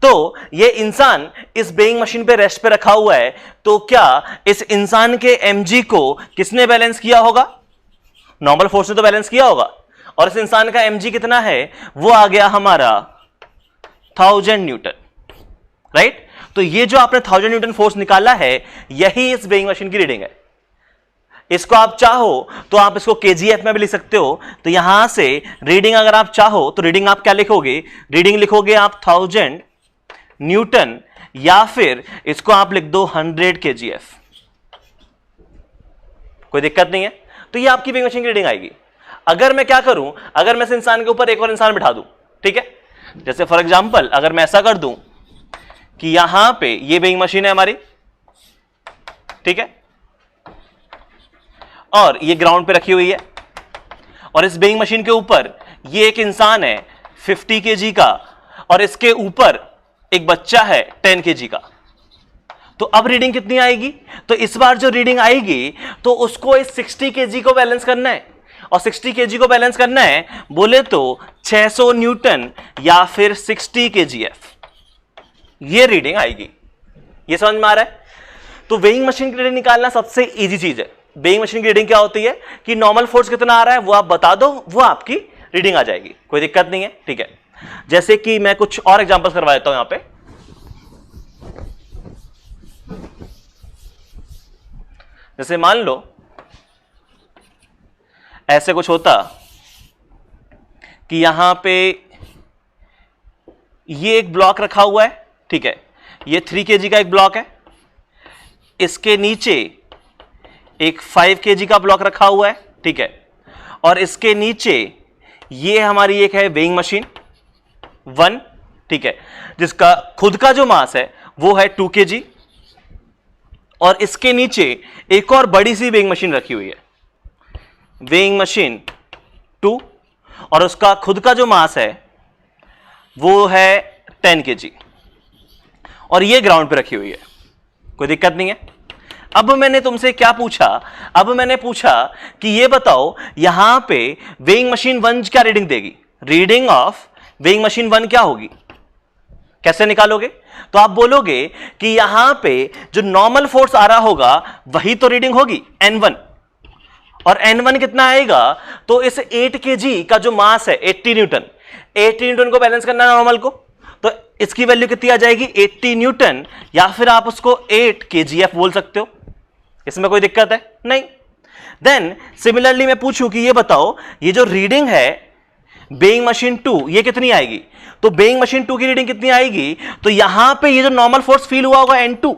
तो ये इंसान इस वेइंग मशीन पे रेस्ट पे रखा हुआ है, तो क्या इस इंसान के mg को किसने बैलेंस किया होगा, नॉर्मल फोर्स ने तो बैलेंस किया होगा। और इस इंसान का mg कितना है, वो आ गया हमारा 1000 न्यूटन, राइट। तो ये जो आपने 1000 न्यूटन फोर्स निकाला है यही इस वेइंग मशीन की रीडिंग है। इसको आप चाहो तो आप इसको kgf में भी लिख सकते हो। तो यहां से रीडिंग अगर आप चाहो तो रीडिंग आप क्या लिखोगे, रीडिंग लिखोगे आप 1000 न्यूटन, या फिर इसको आप लिख दो 100 kgf, कोई दिक्कत नहीं है। तो ये आपकी वेइंग मशीन की रीडिंग आएगी। अगर मैं क्या करूं, अगर मैं इस इंसान के ऊपर एक और इंसान बिठा दूं, ठीक है, जैसे फॉर एग्जांपल अगर मैं ऐसा कर दूं कि यहां पे ये वेइंग मशीन है हमारी, ठीक है, और ये ग्राउंड पे रखी हुई है, और इस वेइंग मशीन के ऊपर ये एक इंसान है 50 kg का, और इसके ऊपर एक बच्चा है 10 kg का। तो अब रीडिंग कितनी आएगी, तो इस बार जो रीडिंग आएगी तो उसको इस 60 kg को बैलेंस करना है, और 60 kg को बैलेंस करना है बोले तो 600 न्यूटन या फिर 60 kgf, ये रीडिंग आएगी। ये समझ में आ रहा है। तो वेइंग मशीन की रीडिंग निकालना सबसे इजी चीज है। वेइंग मशीन की रीडिंग क्या होती है कि नॉर्मल फोर्स कितना आ रहा है वो आप बता दो, वो आपकी रीडिंग आ जाएगी, कोई दिक्कत नहीं है, ठीक है। जैसे कि मैं कुछ और एग्जांपल्स करवा देता हूं यहां पे। जैसे मान लो ऐसे कुछ होता कि यहां पे ये एक ब्लॉक रखा हुआ है, ठीक है, ये 3 kg का एक ब्लॉक है, इसके नीचे एक 5 kg का ब्लॉक रखा हुआ है, ठीक है, और इसके नीचे ये हमारी एक है वेइंग मशीन 1, ठीक है, जिसका खुद का जो मास है वो है 2 kg, और इसके नीचे एक और बड़ी सी वेइंग मशीन रखी हुई है, वेइंग मशीन 2, और उसका खुद का जो मास है वो है 10 kg, और ये ग्राउंड पे रखी हुई है, कोई दिक्कत नहीं है। अब मैंने तुमसे क्या पूछा, अब मैंने पूछा कि ये बताओ यहां पे वेइंग मशीन 1 क्या रीडिंग देगी, रीडिंग ऑफ वेइंग मशीन 1 क्या होगी, कैसे निकालोगे। तो आप बोलोगे कि यहां पे जो नॉर्मल फोर्स आ रहा होगा वही तो रीडिंग होगी N1, और N1 कितना आएगा, तो इस 8 kg का जो मास है 80 न्यूटन, 80 न्यूटन को बैलेंस करना है नॉर्मल को, तो इसकी वैल्यू कितनी आ जाएगी 80 न्यूटन, या फिर आप उसको 8 kgf बोल सकते हो, इसमें कोई दिक्कत है नहीं। देन सिमिलरली मैं पूछूं कि ये बताओ ये जो रीडिंग है वेइंग मशीन 2 ये कितनी आएगी, तो वेइंग मशीन 2 की रीडिंग कितनी आएगी, तो यहां पे ये जो नॉर्मल फोर्स फील हुआ होगा N2,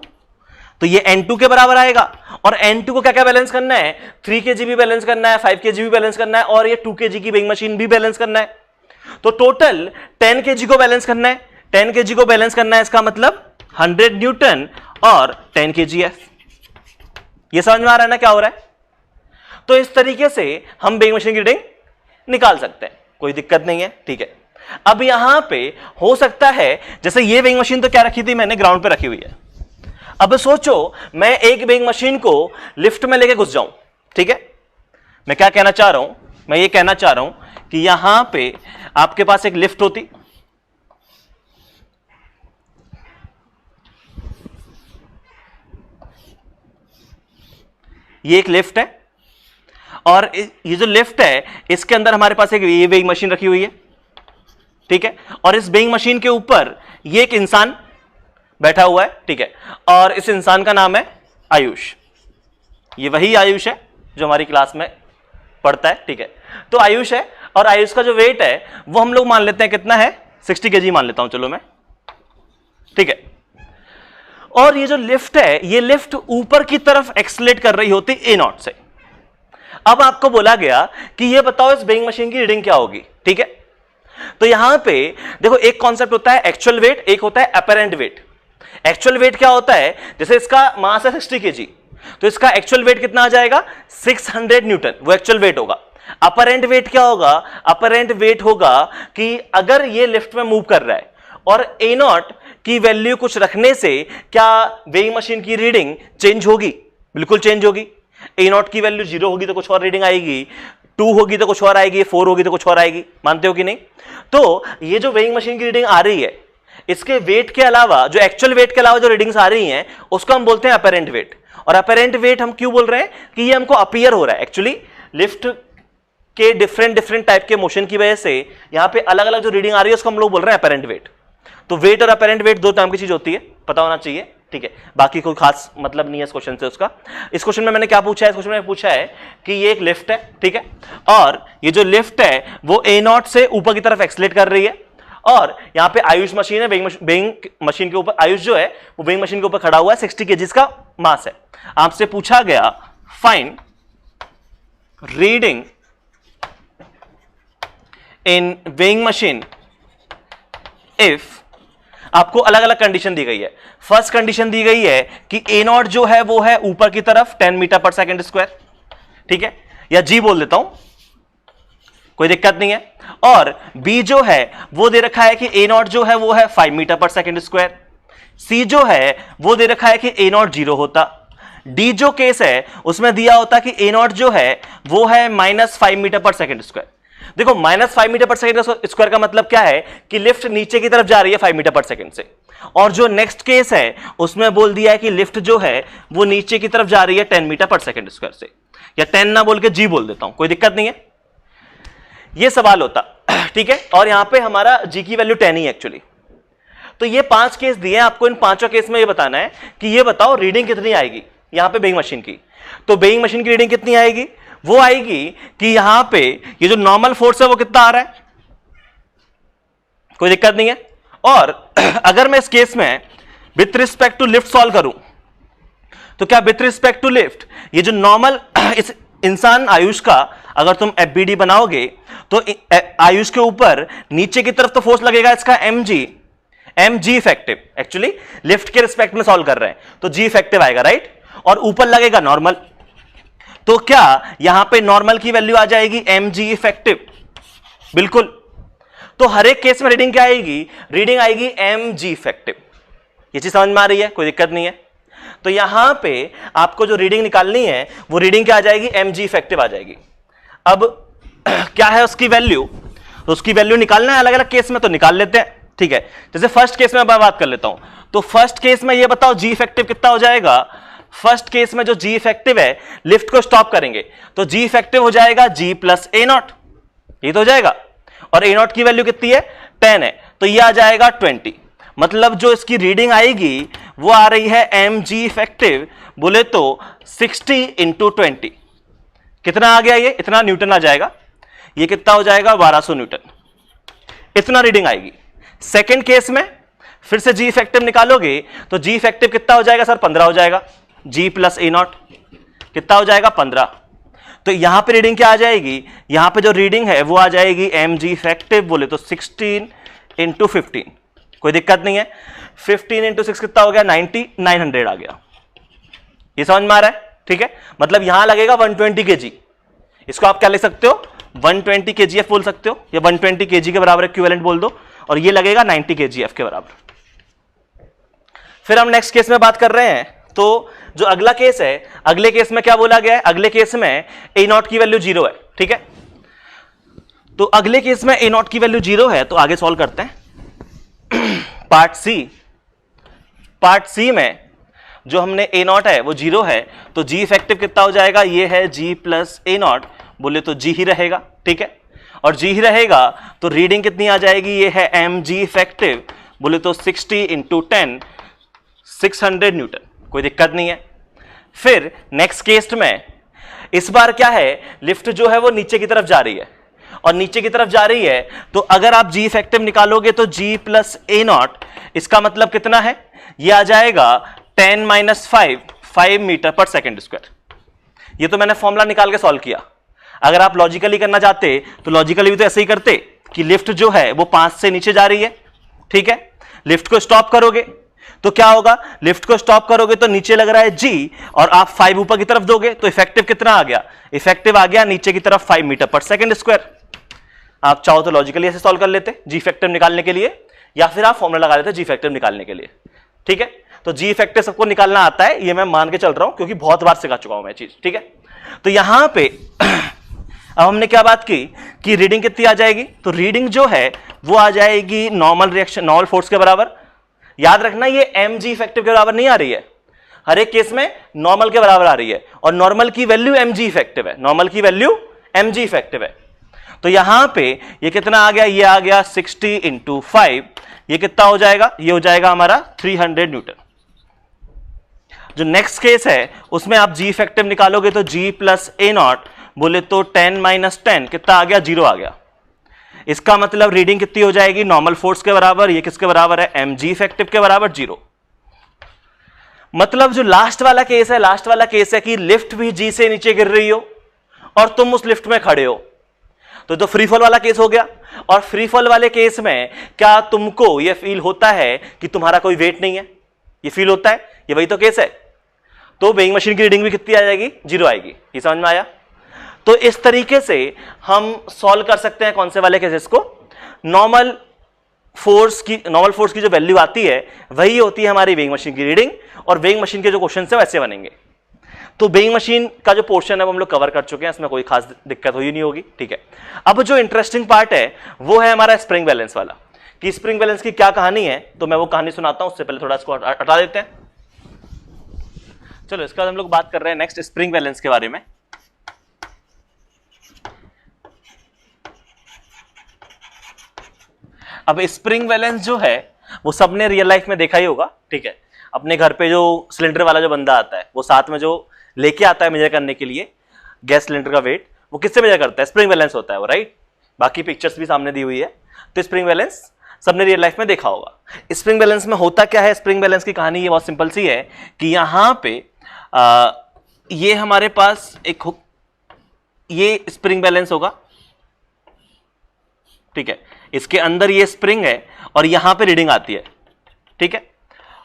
तो ये N2 के बराबर आएगा, और N2 को क्या क्या बैलेंस करना है, 3 kg भी बैलेंस करना है, 5 kg भी बैलेंस करना है, और ये 2 kg की वेइंग मशीन भी बैलेंस करना है। तो टोटल 10 kg को बैलेंस करना है, 10 kg को बैलेंस करना है, इसका मतलब 100 न्यूटन और 10 kgf। ये समझ में आ रहा है ना क्या हो रहा है। तो इस तरीके से हम वेइंग मशीन की रीडिंग निकाल सकते हैं, कोई दिक्कत नहीं है, ठीक है। अब यहां पे हो सकता है जैसे ये वेइंग मशीन तो क्या रखी थी मैंने, ग्राउंड पे रखी हुई है। अब सोचो मैं एक वेइंग मशीन को लिफ्ट में लेके घुस जाऊं, ठीक है। मैं क्या कहना चाह रहा हूं, मैं ये कहना चाह रहा हूं कि यहां पे आपके पास एक लिफ्ट होती, ये एक लिफ्ट है, और ये जो लिफ्ट है इसके अंदर हमारे पास एक ये वेइंग मशीन रखी हुई है, ठीक है, और इस वेइंग मशीन के ऊपर ये एक इंसान बैठा हुआ है, ठीक है, और इस इंसान का नाम है आयुष। ये वही आयुष है जो हमारी क्लास में पढ़ता है, ठीक है। तो आयुष है, और आयुष का जो वेट है वो हम लोग मान लेते हैं कितना है, 60 kg मान लेता हूं चलो मैं, ठीक है। और ये जो लिफ्ट है, ये लिफ्ट ऊपर की तरफ एक्सलेट कर रही होती ए नॉट से। अब आपको बोला गया कि ये बताओ इस वेइंग मशीन की रीडिंग क्या होगी, ठीक है। तो यहां पे देखो एक कॉन्सेप्ट होता है एक्चुअल वेट, एक होता है अपेरेंट वेट। एक्चुअल वेट क्या होता है, जैसे इसका मास है 60 kg, तो इसका एक्चुअल वेट कितना आ जाएगा 600 न्यूटन, वो एक्चुअल वेट होगा। अपेरेंट वेट क्या होगा, अपेरेंट वेट होगा कि अगर ये लिफ्ट में मूव कर रहा है और ए नॉट की वैल्यू कुछ रखने से क्या वेइंग मशीन की रीडिंग चेंज होगी, बिल्कुल चेंज होगी। ए नॉट की वैल्यू 0 होगी तो कुछ और रीडिंग आएगी, 2 होगी तो कुछ और आएगी, 4 होगी तो कुछ और आएगी, मानते हो कि नहीं। तो ये जो वेइंग मशीन की रीडिंग आ रही है, इसके वेट के अलावा, जो एक्चुअल वेट के अलावा जो रीडिंग्स आ रही हैं उसको हम बोलते हैं अपेरेंट वेट। और अपेरेंट वेट हम क्यों बोल रहे हैं कि ये हमको अपीयर हो रहा है, एक्चुअली लिफ्ट के डिफरेंट टाइप के मोशन की वजह से यहां पे अलग अलग जो रीडिंग आ रही है उसको हम लोग बोल रहे हैं अपेरेंट वेट। तो वेट और अपेरेंट वेट दो टाइप की चीज होती है, पता होना चाहिए, ठीक है। बाकी कोई खास मतलब नहीं है इस क्वेश्चन से उसका। इस क्वेश्चन में मैंने क्या पूछा है, इस क्वेश्चन में पूछा है कि ये एक लिफ्ट है, ठीक है, और ये जो लिफ्ट है वो ए नॉट से ऊपर की तरफ एक्सलेट कर रही है, और यहां पे आयुष मशीन है, वेइंग मशीन के ऊपर आयुष जो है वो वेइंग मशीन के ऊपर खड़ा हुआ है, 60 kg का मास है। आपसे पूछा गया find reading in weighing machine if, आपको अलग अलग कंडीशन दी गई है। फर्स्ट कंडीशन दी गई है कि ए नॉट जो है वो है ऊपर की तरफ 10 मीटर पर सेकेंड स्क्वायर, ठीक है, या जी बोल देता हूं, कोई दिक्कत नहीं है। और बी जो है वो दे रखा है कि ए नॉट जो है वो है 5 मीटर पर सेकेंड स्क्वायर। सी जो है वो दे रखा है कि ए नॉट 0 होता। डी जो केस है उसमें दिया होता कि ए नॉट जो है वो है -5 मीटर पर सेकेंड स्क्वायर। देखो -5 मीटर पर सेकेंड स्क्वायर का मतलब क्या है कि लिफ्ट नीचे की तरफ जा रही है 5 मीटर पर सेकेंड से। और जो नेक्स्ट केस है उसमें बोल दिया है कि लिफ्ट जो है वो नीचे की तरफ जा रही है 10 मीटर पर सेकेंड स्क्वायर से, या 10 ना बोल के जी बोल देता हूं, कोई दिक्कत नहीं है। ये सवाल होता, ठीक है, और यहां पे हमारा जी की वैल्यू 10 ही है एक्चुअली। तो ये 5 केस दिए हैं आपको, इन पांचों केस में ये बताना है कि ये बताओ रीडिंग कितनी आएगी यहां पे वेइंग मशीन की। तो वेइंग मशीन की रीडिंग कितनी आएगी, वो आएगी कि यहां पे ये जो नॉर्मल फोर्स है वो कितना आ रहा है, कोई दिक्कत नहीं है। और अगर मैं इस केस में with respect to lift solve करूं तो क्या विथ रिस्पेक्ट टू लिफ्ट ये जो नॉर्मल इस इंसान आयुष का अगर तुम एफबीडी बनाओगे तो आयुष के ऊपर नीचे की तरफ तो फोर्स लगेगा इसका mg इफेक्टिव, एक्चुअली लिफ्ट के रिस्पेक्ट में सॉल्व कर रहे हैं तो g इफेक्टिव आएगा, राइट, और ऊपर लगेगा नॉर्मल। तो क्या यहां पे नॉर्मल की वैल्यू आ जाएगी mg इफेक्टिव, बिल्कुल। तो हर एक केस में रीडिंग क्या आएगी, रीडिंग आएगी mg इफेक्टिव। ये चीज समझ में आ रही है, कोई दिक्कत नहीं है। तो यहां पे आपको जो रीडिंग निकालनी है वो रीडिंग क्या आ जाएगी, mg इफेक्टिव आ जाएगी। अब क्या है उसकी वैल्यू, तो उसकी वैल्यू निकालना है अलग अलग केस में, तो निकाल लेते हैं, ठीक है। जैसे फर्स्ट केस में मैं बात कर लेता हूं, तो फर्स्ट केस में ये बताओ जी इफेक्टिव कितना हो जाएगा। फर्स्ट केस में जो जी इफेक्टिव है, लिफ्ट को स्टॉप करेंगे तो जी इफेक्टिव हो जाएगा जी प्लस ए नॉट, ये तो हो जाएगा। और ए नॉट की वैल्यू कितनी है, 10 है, तो ये आ जाएगा 20। मतलब जो इसकी रीडिंग आएगी वो आ रही है mg इफेक्टिव बोले तो 60 इंटू 20, कितना आ गया, ये इतना न्यूटन आ जाएगा, ये कितना हो जाएगा 1200 न्यूटन, इतना रीडिंग आएगी। सेकेंड केस में फिर से जी इफेक्टिव निकालोगे तो जी इफेक्टिव कितना हो जाएगा सर, 15 हो जाएगा, जी प्लस ए नॉट कितना हो जाएगा 15। तो यहां पे रीडिंग क्या आ जाएगी, यहां पे जो रीडिंग है वो आ जाएगी mg इफेक्टिव बोले तो 16 इंटू 15, कोई दिक्कत नहीं है। 15 इंटू 6 कितना हो गया, 90, 900 आ गया। ये समझ में आ रहा है, ठीक है। मतलब यहां लगेगा 120 kg, इसको आप क्या लिख सकते हो 120 kgf बोल सकते हो, या 120 kg के बराबर इक्विवेलेंट बोल दो, और ये लगेगा 90 kgf के बराबर। फिर हम नेक्स्ट केस में बात कर रहे हैं, तो जो अगला केस है, अगले केस में क्या बोला गया है, अगले केस में ए नॉट की वैल्यू 0 है, ठीक है। तो अगले केस में ए नॉट की वैल्यू 0 है, तो आगे सॉल्व करते हैं। पार्ट सी में जो हमने ए नॉट है वो 0 है, तो जी इफेक्टिव कितना हो जाएगा, ये है जी प्लस ए नॉट, बोले तो जी ही रहेगा, ठीक है। और जी ही रहेगा तो रीडिंग कितनी आ जाएगी, ये है एम जी इफेक्टिव, बोले तो 60 इंटू 10 600 न्यूटन, कोई दिक्कत नहीं है। फिर नेक्स्ट केस में इस बार क्या है, लिफ्ट जो है वो नीचे की तरफ जा रही है, और नीचे की तरफ जा रही है तो अगर आप जी इफेक्टिव निकालोगे तो जी प्लस ए नॉट, इसका मतलब कितना है, ये आ जाएगा 10 माइनस 5 मीटर पर सेकेंड स्क्वायर। ये तो मैंने फॉर्मूला निकाल के सॉल्व किया। अगर आप लॉजिकली करना चाहते तो लॉजिकली भी तो ऐसे ही करते कि लिफ्ट जो है वो 5 से नीचे जा रही है, ठीक है। लिफ्ट को स्टॉप करोगे तो क्या होगा, लिफ्ट को स्टॉप करोगे तो नीचे लग रहा है जी, और आप 5 ऊपर की तरफ दोगे तो इफेक्टिव कितना आ गया, इफेक्टिव आ गया नीचे की तरफ 5 मीटर पर सेकेंड स्क्वायर। आप चाहो तो लॉजिकली ऐसे सॉल्व कर लेते जी इफेक्टिव निकालने के लिए, या फिर आप फॉर्मूला लगा लेते जी इफेक्टिव निकालने के लिए, ठीक है। तो जी इफेक्टिव सबको निकालना आता है, ये मैं मान के चल रहा हूं क्योंकि बहुत बार सिखा चुका हूं मैं चीज, ठीक है। तो यहां पे अब हमने क्या बात की कि रीडिंग कितनी आ जाएगी, तो रीडिंग जो है वो आ जाएगी नॉर्मल रिएक्शन नॉर्मल फोर्स के बराबर। याद रखना ये एम जी इफेक्टिव के बराबर नहीं आ रही है, हर एक केस में नॉर्मल के बराबर आ रही है, और नॉर्मल की वैल्यू एम जी इफेक्टिव है, नॉर्मल की वैल्यू एम जी इफेक्टिव है। तो यहां पे ये कितना आ गया, ये आ गया 60 इंटू 5, ये कितना हो जाएगा, ये हो जाएगा हमारा 300 न्यूटन। जो नेक्स्ट केस है उसमें आप जी इफेक्टिव निकालोगे तो जी प्लस ए नॉट, बोले तो 10 माइनस 10 कितना आ गया, 0 आ गया। इसका मतलब रीडिंग कितनी हो जाएगी, नॉर्मल फोर्स के बराबर, ये किसके बराबर है, एम जी इफेक्टिव के बराबर 0। मतलब जो लास्ट वाला केस है, लास्ट वाला केस है कि लिफ्ट भी जी से नीचे गिर रही हो और तुम उस लिफ्ट में खड़े हो, तो फ्री फॉल वाला केस हो गया। और फ्री फॉल वाले केस में क्या तुमको यह फील होता है कि तुम्हारा कोई वेट नहीं है, ये फील होता है, ये वही तो केस है। तो वेइंग मशीन की रीडिंग भी कितनी आ जाएगी, 0 आएगी। ये समझ में आया। तो इस तरीके से हम सॉल्व कर सकते हैं कौन से वाले केसेस को, नॉर्मल फोर्स की जो वैल्यू आती है वही होती है हमारी वेइंग मशीन की रीडिंग, और वेइंग मशीन के जो क्वेश्चन है वैसे बनेंगे। तो वेइंग मशीन का जो पोर्शन है वो हम लोग कवर कर चुके हैं, इसमें कोई खास दिक्कत हुई नहीं होगी, ठीक है। अब जो इंटरेस्टिंग पार्ट है वो है हमारा स्प्रिंग बैलेंस वाला, कि स्प्रिंग बैलेंस की क्या कहानी है। तो मैं वो कहानी सुनाता हूं, उससे पहले थोड़ा इसको हटा देते हैं। चलो इसके बाद हम लोग बात कर रहे हैं नेक्स्ट स्प्रिंग बैलेंस के बारे में। अब स्प्रिंग बैलेंस जो है वो सबने रियल लाइफ में देखा ही होगा, ठीक है। अपने घर पे जो सिलेंडर वाला जो बंदा आता है वो साथ में जो लेके आता है मेजर करने के लिए गैस सिलेंडर का वेट, वो किससे मेजर करता है, स्प्रिंग बैलेंस होता है वो, राइट। बाकी पिक्चर्स भी सामने दी हुई है। तो स्प्रिंग बैलेंस सबने रियल लाइफ में देखा होगा। स्प्रिंग बैलेंस में होता क्या है, स्प्रिंग बैलेंस की कहानी ये बहुत सिंपल सी है कि यहां पे ये हमारे पास एक ये स्प्रिंग बैलेंस होगा, ठीक है। इसके अंदर ये स्प्रिंग है और यहां पे रीडिंग आती है, ठीक है।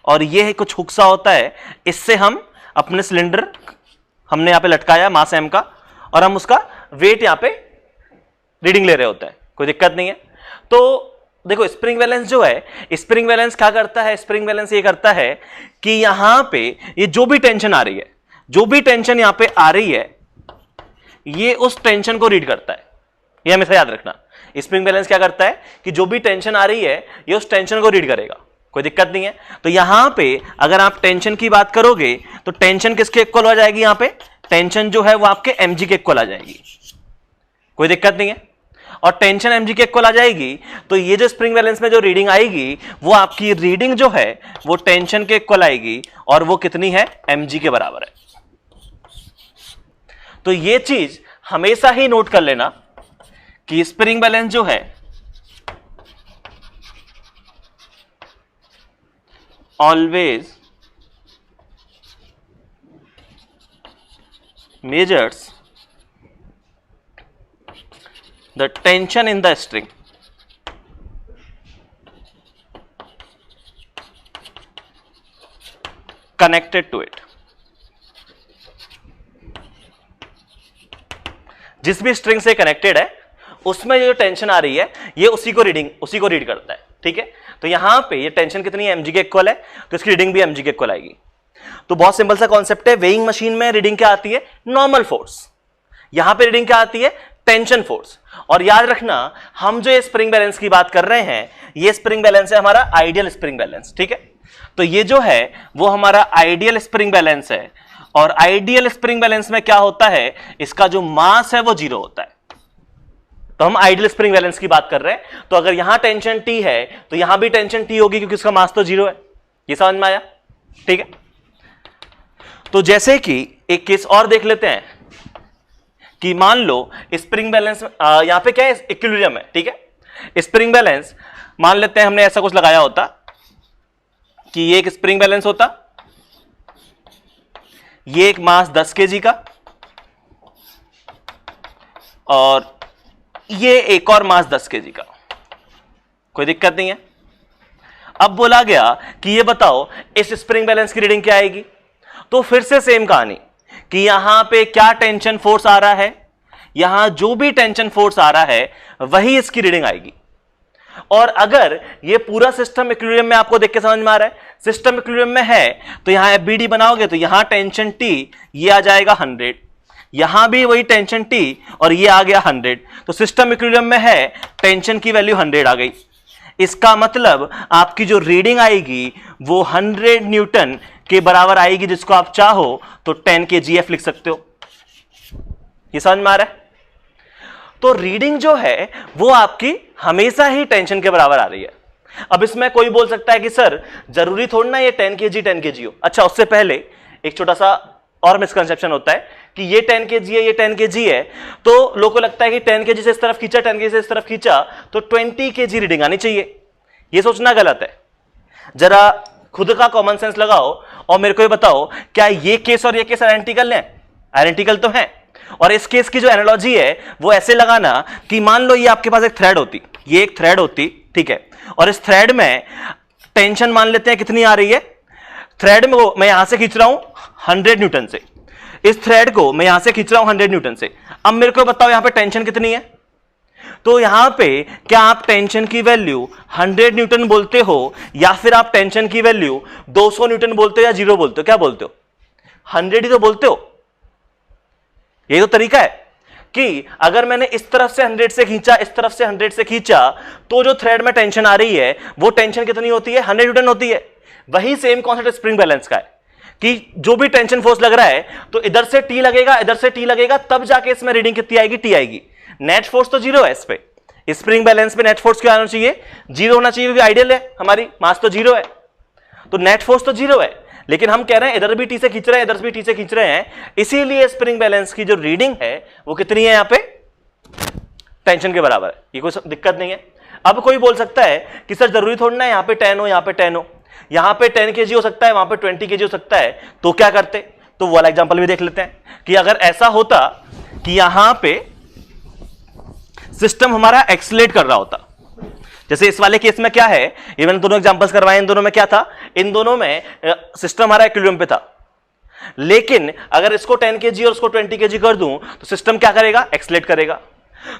और ये कुछ हुक सा होता है, इससे हम अपने सिलेंडर हमने यहां पे लटकाया मास एम का, और हम उसका वेट यहां पे रीडिंग ले रहे होते हैं, कोई दिक्कत नहीं है। तो देखो स्प्रिंग बैलेंस जो है, स्प्रिंग बैलेंस क्या करता है, स्प्रिंग बैलेंस ये करता है कि यहां पे ये जो भी टेंशन आ रही है, जो भी टेंशन यहां पे आ रही है, ये उस टेंशन को रीड करता है। ये हमेशा याद रखना, स्प्रिंग बैलेंस क्या करता है कि जो भी टेंशन आ रही है ये उस टेंशन को रीड करेगा, कोई दिक्कत नहीं है। तो यहां पे अगर आप टेंशन की बात करोगे तो टेंशन किसके इक्वल हो जाएगी, यहां पे टेंशन जो है वो आपके mg के इक्वल आ जाएगी, कोई दिक्कत नहीं है। और टेंशन mg के इक्वल आ जाएगी तो ये जो स्प्रिंग बैलेंस में जो रीडिंग आएगी वो आपकी रीडिंग जो है वो टेंशन के इक्वल आएगी, और वो कितनी है, mg के बराबर है। तो ये चीज हमेशा ही नोट कर लेना कि स्प्रिंग बैलेंस जो है always measures the tension in the string connected to it। जिस भी स्ट्रिंग से कनेक्टेड है उसमें जो टेंशन आ रही है ये उसी को रीड करता है, ठीक है। तो यहां पे ये टेंशन कितनी है, mg के इक्वल है, तो इसकी रीडिंग भी mg के इक्वल आएगी। तो बहुत सिंपल सा कॉन्सेप्ट है, वेइंग मशीन में रीडिंग क्या आती है, नॉर्मल फोर्स। यहां पे रीडिंग क्या आती है, टेंशन फोर्स। और याद रखना, हम जो ये स्प्रिंग बैलेंस की बात कर रहे हैं, ये स्प्रिंग बैलेंस है हमारा आइडियल स्प्रिंग बैलेंस, ठीक है। तो ये जो है वो हमारा आइडियल स्प्रिंग बैलेंस है, और आइडियल स्प्रिंग बैलेंस में क्या होता है, इसका जो मास है वो 0 होता है। तो हम आइडियल स्प्रिंग बैलेंस की बात कर रहे हैं, तो अगर यहां टेंशन T है तो यहां भी टेंशन T होगी, क्योंकि उसका मास तो 0 है। ये समझ में आया, ठीक है। तो जैसे कि एक केस और देख लेते हैं कि मान लो स्प्रिंग बैलेंस यहां पे क्या है, इक्विलिब्रियम है, ठीक है। स्प्रिंग बैलेंस मान लेते हैं हमने ऐसा कुछ लगाया होता कि ये एक स्प्रिंग बैलेंस होता, ये एक मास 10 kg का, और ये एक और मास 10 kg का, कोई दिक्कत नहीं है। अब बोला गया कि ये बताओ इस स्प्रिंग बैलेंस की रीडिंग क्या आएगी। तो फिर से सेम कहानी कि यहां पे क्या टेंशन फोर्स आ रहा है, यहां जो भी टेंशन फोर्स आ रहा है वही इसकी रीडिंग आएगी। और अगर ये पूरा सिस्टम इक्विलिब्रियम में आपको देख के समझ में आ रहा है, सिस्टम इक्विलिब्रियम में है, तो यहां एफबीडी बनाओगे तो यहां टेंशन T ये आ जाएगा 100, यहां भी वही टेंशन T और ये आ गया 100। तो सिस्टम इक्विलिब्रियम में है, टेंशन की वैल्यू 100 आ गई। इसका मतलब आपकी जो रीडिंग आएगी वो 100 न्यूटन के बराबर आएगी, जिसको आप चाहो तो 10 kgf लिख सकते हो। ये समझ में आ रहा है। तो रीडिंग जो है वो आपकी हमेशा ही टेंशन के बराबर आ रही है। अब इसमें कोई बोल सकता है कि सर जरूरी थोड़ी ना ये 10 kg हो। अच्छा, उससे पहले एक छोटा सा और मिसकंसेप्शन होता है कि ये 10 kg है, ये 10 kg है, तो लोगों को लगता है कि 10 kg से इस तरफ खींचा, 10 kg से इस तरफ खींचा तो 20 kg रीडिंग आनी चाहिए। ये सोचना गलत है। जरा खुद का कॉमन सेंस लगाओ और मेरे को ये बताओ, क्या ये केस और ये केस आइडेंटिकल हैं? आइडेंटिकल तो है। और इस केस की जो एनालॉजी है वो ऐसे लगाना कि मान लो ये आपके पास एक थ्रेड होती, ये एक थ्रेड होती, ठीक है, और इस थ्रेड में टेंशन मान लेते हैं कितनी आ रही है, थ्रेड में मैं यहां से खींच रहा हूं 100 न्यूटन से, इस थ्रेड को मैं यहां से खींच रहा हूं 100 न्यूटन से। अब मेरे को बताओ यहां पे टेंशन कितनी है। तो यहां पे क्या आप टेंशन की वैल्यू 100 न्यूटन बोलते हो, या फिर आप टेंशन की वैल्यू 200 न्यूटन बोलते हो, या 0 बोलते हो? क्या बोलते हो? 100 ही तो बोलते हो। यही तो तरीका है कि अगर मैंने इस तरफ से 100 से खींचा, इस तरफ से 100 से खींचा, तो जो थ्रेड में टेंशन आ रही है वो टेंशन कितनी होती है? 100 न्यूटन होती है। वही सेम कॉन्सेप्ट स्प्रिंग बैलेंस का है कि जो भी टेंशन फोर्स लग रहा है तो इधर से T लगेगा, इधर से T लगेगा, तब जाके इसमें रीडिंग कितनी आएगी? T आएगी। नेट फोर्स तो 0 है इस पे, स्प्रिंग बैलेंस पे नेट फोर्स क्या आना चाहिए? 0 होना चाहिए, क्योंकि आइडियल है, हमारी मास तो 0 है, तो नेट फोर्स तो 0 है। लेकिन हम कह रहे हैं इधर भी T से खींच रहे हैं, इधर भी T से खींच रहे हैं, इसीलिए स्प्रिंग बैलेंस की जो रीडिंग है वो कितनी है? यहां पे टेंशन के बराबर है। ये कोई दिक्कत नहीं है। अब कोई बोल सकता है कि सर जरूरी थोड़ी ना यहां पे 10 हो, यहां पे 10 हो, यहां पे 10 kg हो सकता है, वहां पे 20 kg हो सकता है, तो क्या करते? तो वो वाला एग्जांपल भी देख लेते हैं कि अगर ऐसा होता कि यहां पे सिस्टम हमारा एक्सीलरेट कर रहा होता, जैसे इस वाले केस में क्या है, ये मैंने दोनों एग्जांपल्स करवाए, इन दोनों में क्या था? इन दोनों में सिस्टम हमारा इक्विलिब्रियम पे था। लेकिन अगर इसको 10 kg और उसको 20 kg कर दूं तो सिस्टम क्या करेगा? एक्सीलरेट करेगा।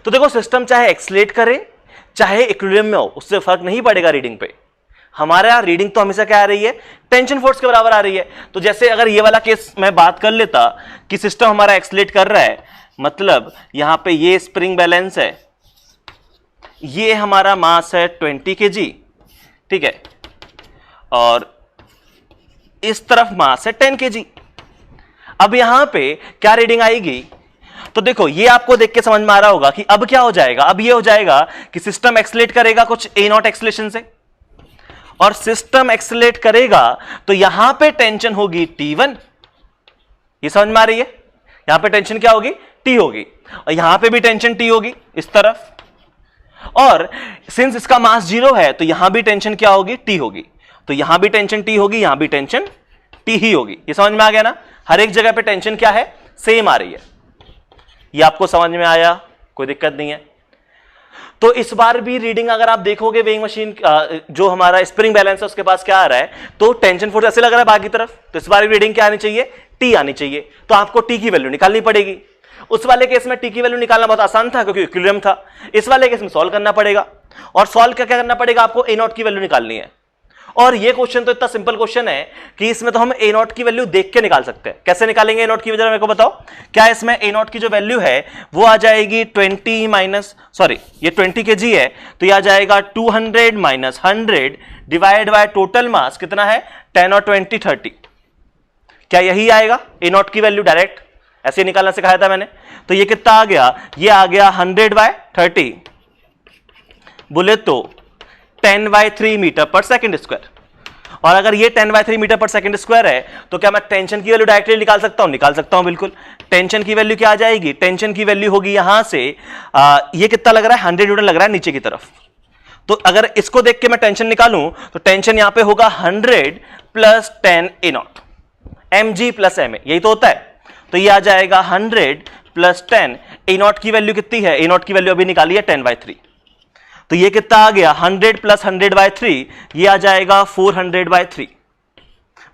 तो देखो, सिस्टम चाहे एक्सीलरेट करे चाहे इक्विलिब्रियम में हो, उससे फर्क नहीं पड़ेगा रीडिंग पे। हमारा रीडिंग तो हमेशा क्या आ रही है? टेंशन फोर्स के बराबर आ रही है। तो जैसे अगर ये वाला केस मैं बात कर लेता कि सिस्टम हमारा एक्सीलरेट कर रहा है, मतलब यहां पे ये स्प्रिंग बैलेंस है, ये हमारा मास है 20 kg, ठीक है, और इस तरफ मास है 10 kg। अब यहां पे क्या रीडिंग आएगी? तो देखो, ये आपको देख के समझ में आ रहा होगा कि अब क्या हो जाएगा? अब ये हो जाएगा कि सिस्टम एक्सीलरेट करेगा कुछ a0 एक्सीलरेशन से, और सिस्टम एक्सीलरेट करेगा तो यहां पे टेंशन होगी T1। ये समझ में आ रही है? यहां पे टेंशन क्या होगी? T होगी, और यहां पे भी टेंशन T होगी इस तरफ, और सिंस इसका मास 0 है तो यहां भी टेंशन क्या होगी? T होगी। तो यहां भी टेंशन T होगी, यहां भी टेंशन T ही होगी। ये समझ में आ गया ना? हर एक जगह पे टेंशन क्या है? सेम आ रही है। ये आपको समझ में आया? कोई दिक्कत नहीं है। तो इस बार भी रीडिंग अगर आप देखोगे वेइंग मशीन, जो हमारा स्प्रिंग बैलेंस है उसके पास क्या आ रहा है, तो टेंशन फोर्स ऐसे लग रहा है बाकी तरफ, तो इस बार भी रीडिंग क्या आनी चाहिए? T आनी चाहिए। तो आपको T की वैल्यू निकालनी पड़ेगी। उस वाले केस में T की वैल्यू निकालना बहुत आसान था क्योंकि इक्विलिब्रियम था। इस वाले केस में सॉल्व करना पड़ेगा, और सॉल्व क्या करना पड़ेगा? आपको a0 की वैल्यू निकालनी है, और ये क्वेश्चन तो इतना सिंपल क्वेश्चन है कि इसमें तो हम ए नॉट की वैल्यू देख के निकाल सकते हैं। कैसे निकालेंगे ए नॉट की वैल्यू, मेरे को बताओ। क्या इसमें ए नॉट की जो वैल्यू है वो आ जाएगी 20 माइनस, सॉरी ये 20 kg है, तो ये आ जाएगा 200 minus 100 divide by total mass कितना है 10 और 20 30। क्या यही आएगा ए नॉट की वैल्यू? डायरेक्ट ऐसे निकालना सिखाया था मैंने। तो ये कितना आ गया? ये आ गया 100 बाय 30 बोले तो 10 बाय 3 मीटर पर सेकंड स्क्वायर। और अगर ये 10 बाय 3 मीटर पर सेकंड स्क्वायर है तो क्या मैं टेंशन की वैल्यू डायरेक्टली निकाल सकता हूं? निकाल सकता हूं बिल्कुल। टेंशन की वैल्यू क्या आ जाएगी? टेंशन की वैल्यू होगी यहां से ये कितना लग रहा है 100 न्यूटन लग रहा है नीचे की तरफ। तो अगर इसको देख के मैं टेंशन निकालूं तो टेंशन यहां पे होगा 100 plus 10 A not mg plus ma, यही तो होता है। तो ये आ जाएगा 100 प्लस 10, ए नॉट की वैल्यू कितनी है? ए नॉट की वैल्यू अभी निकाली है 10 बाय 3। तो ये कितना आ गया 100 प्लस 100 बाय 3, ये आ जाएगा 400 बाय 3।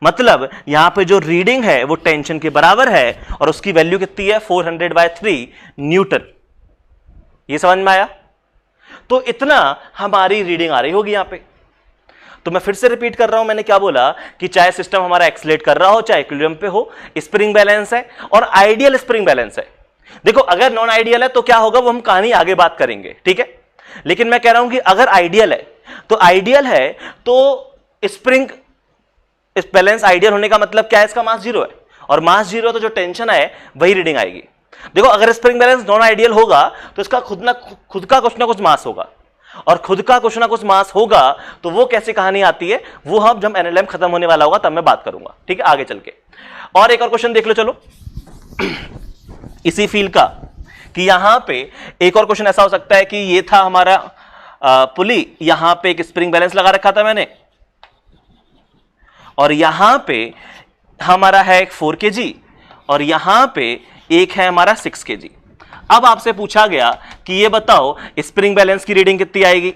मतलब यहां पे जो रीडिंग है वो टेंशन के बराबर है और उसकी वैल्यू कितनी है 400 बाय 3 न्यूटन। ये समझ में आया? तो इतना हमारी रीडिंग आ रही होगी यहां पे। तो मैं फिर से रिपीट कर रहा हूं, मैंने क्या बोला कि चाहे सिस्टम हमारा एक्सीलरेट कर रहा हो चाहे इक्विलिब्रियम पे हो, स्प्रिंग बैलेंस है और आइडियल स्प्रिंग बैलेंस है। देखो अगर नॉन आइडियल है तो क्या होगा वो हम कहानी आगे बात करेंगे, ठीक है। लेकिन मैं कह रहा हूं कि अगर आइडियल है तो स्प्रिंग बैलेंस आइडियल होने का मतलब क्या है? इसका मास जीरो है और मास जीरो है तो जो टेंशन है वही रीडिंग आएगी। देखो अगर स्प्रिंग बैलेंस नॉन आइडियल होगा तो इसका खुद का कुछ ना कुछ मास होगा और खुद का कुछ ना कुछ मास होगा तो वो कैसी कहानी आती है वो हम जब एनएलएम खत्म होने वाला होगा तब मैं बात करूंगा, ठीक है, आगे चल के। और एक और क्वेश्चन देख लो चलो इसी फील्ड का, कि यहां पे एक और क्वेश्चन ऐसा हो सकता है कि ये था हमारा पुली, यहां पे एक स्प्रिंग बैलेंस लगा रखा था मैंने और यहां पे हमारा है एक 4 kg और यहां पे एक है हमारा 6 kg। अब आपसे पूछा गया कि ये बताओ स्प्रिंग बैलेंस की रीडिंग कितनी आएगी,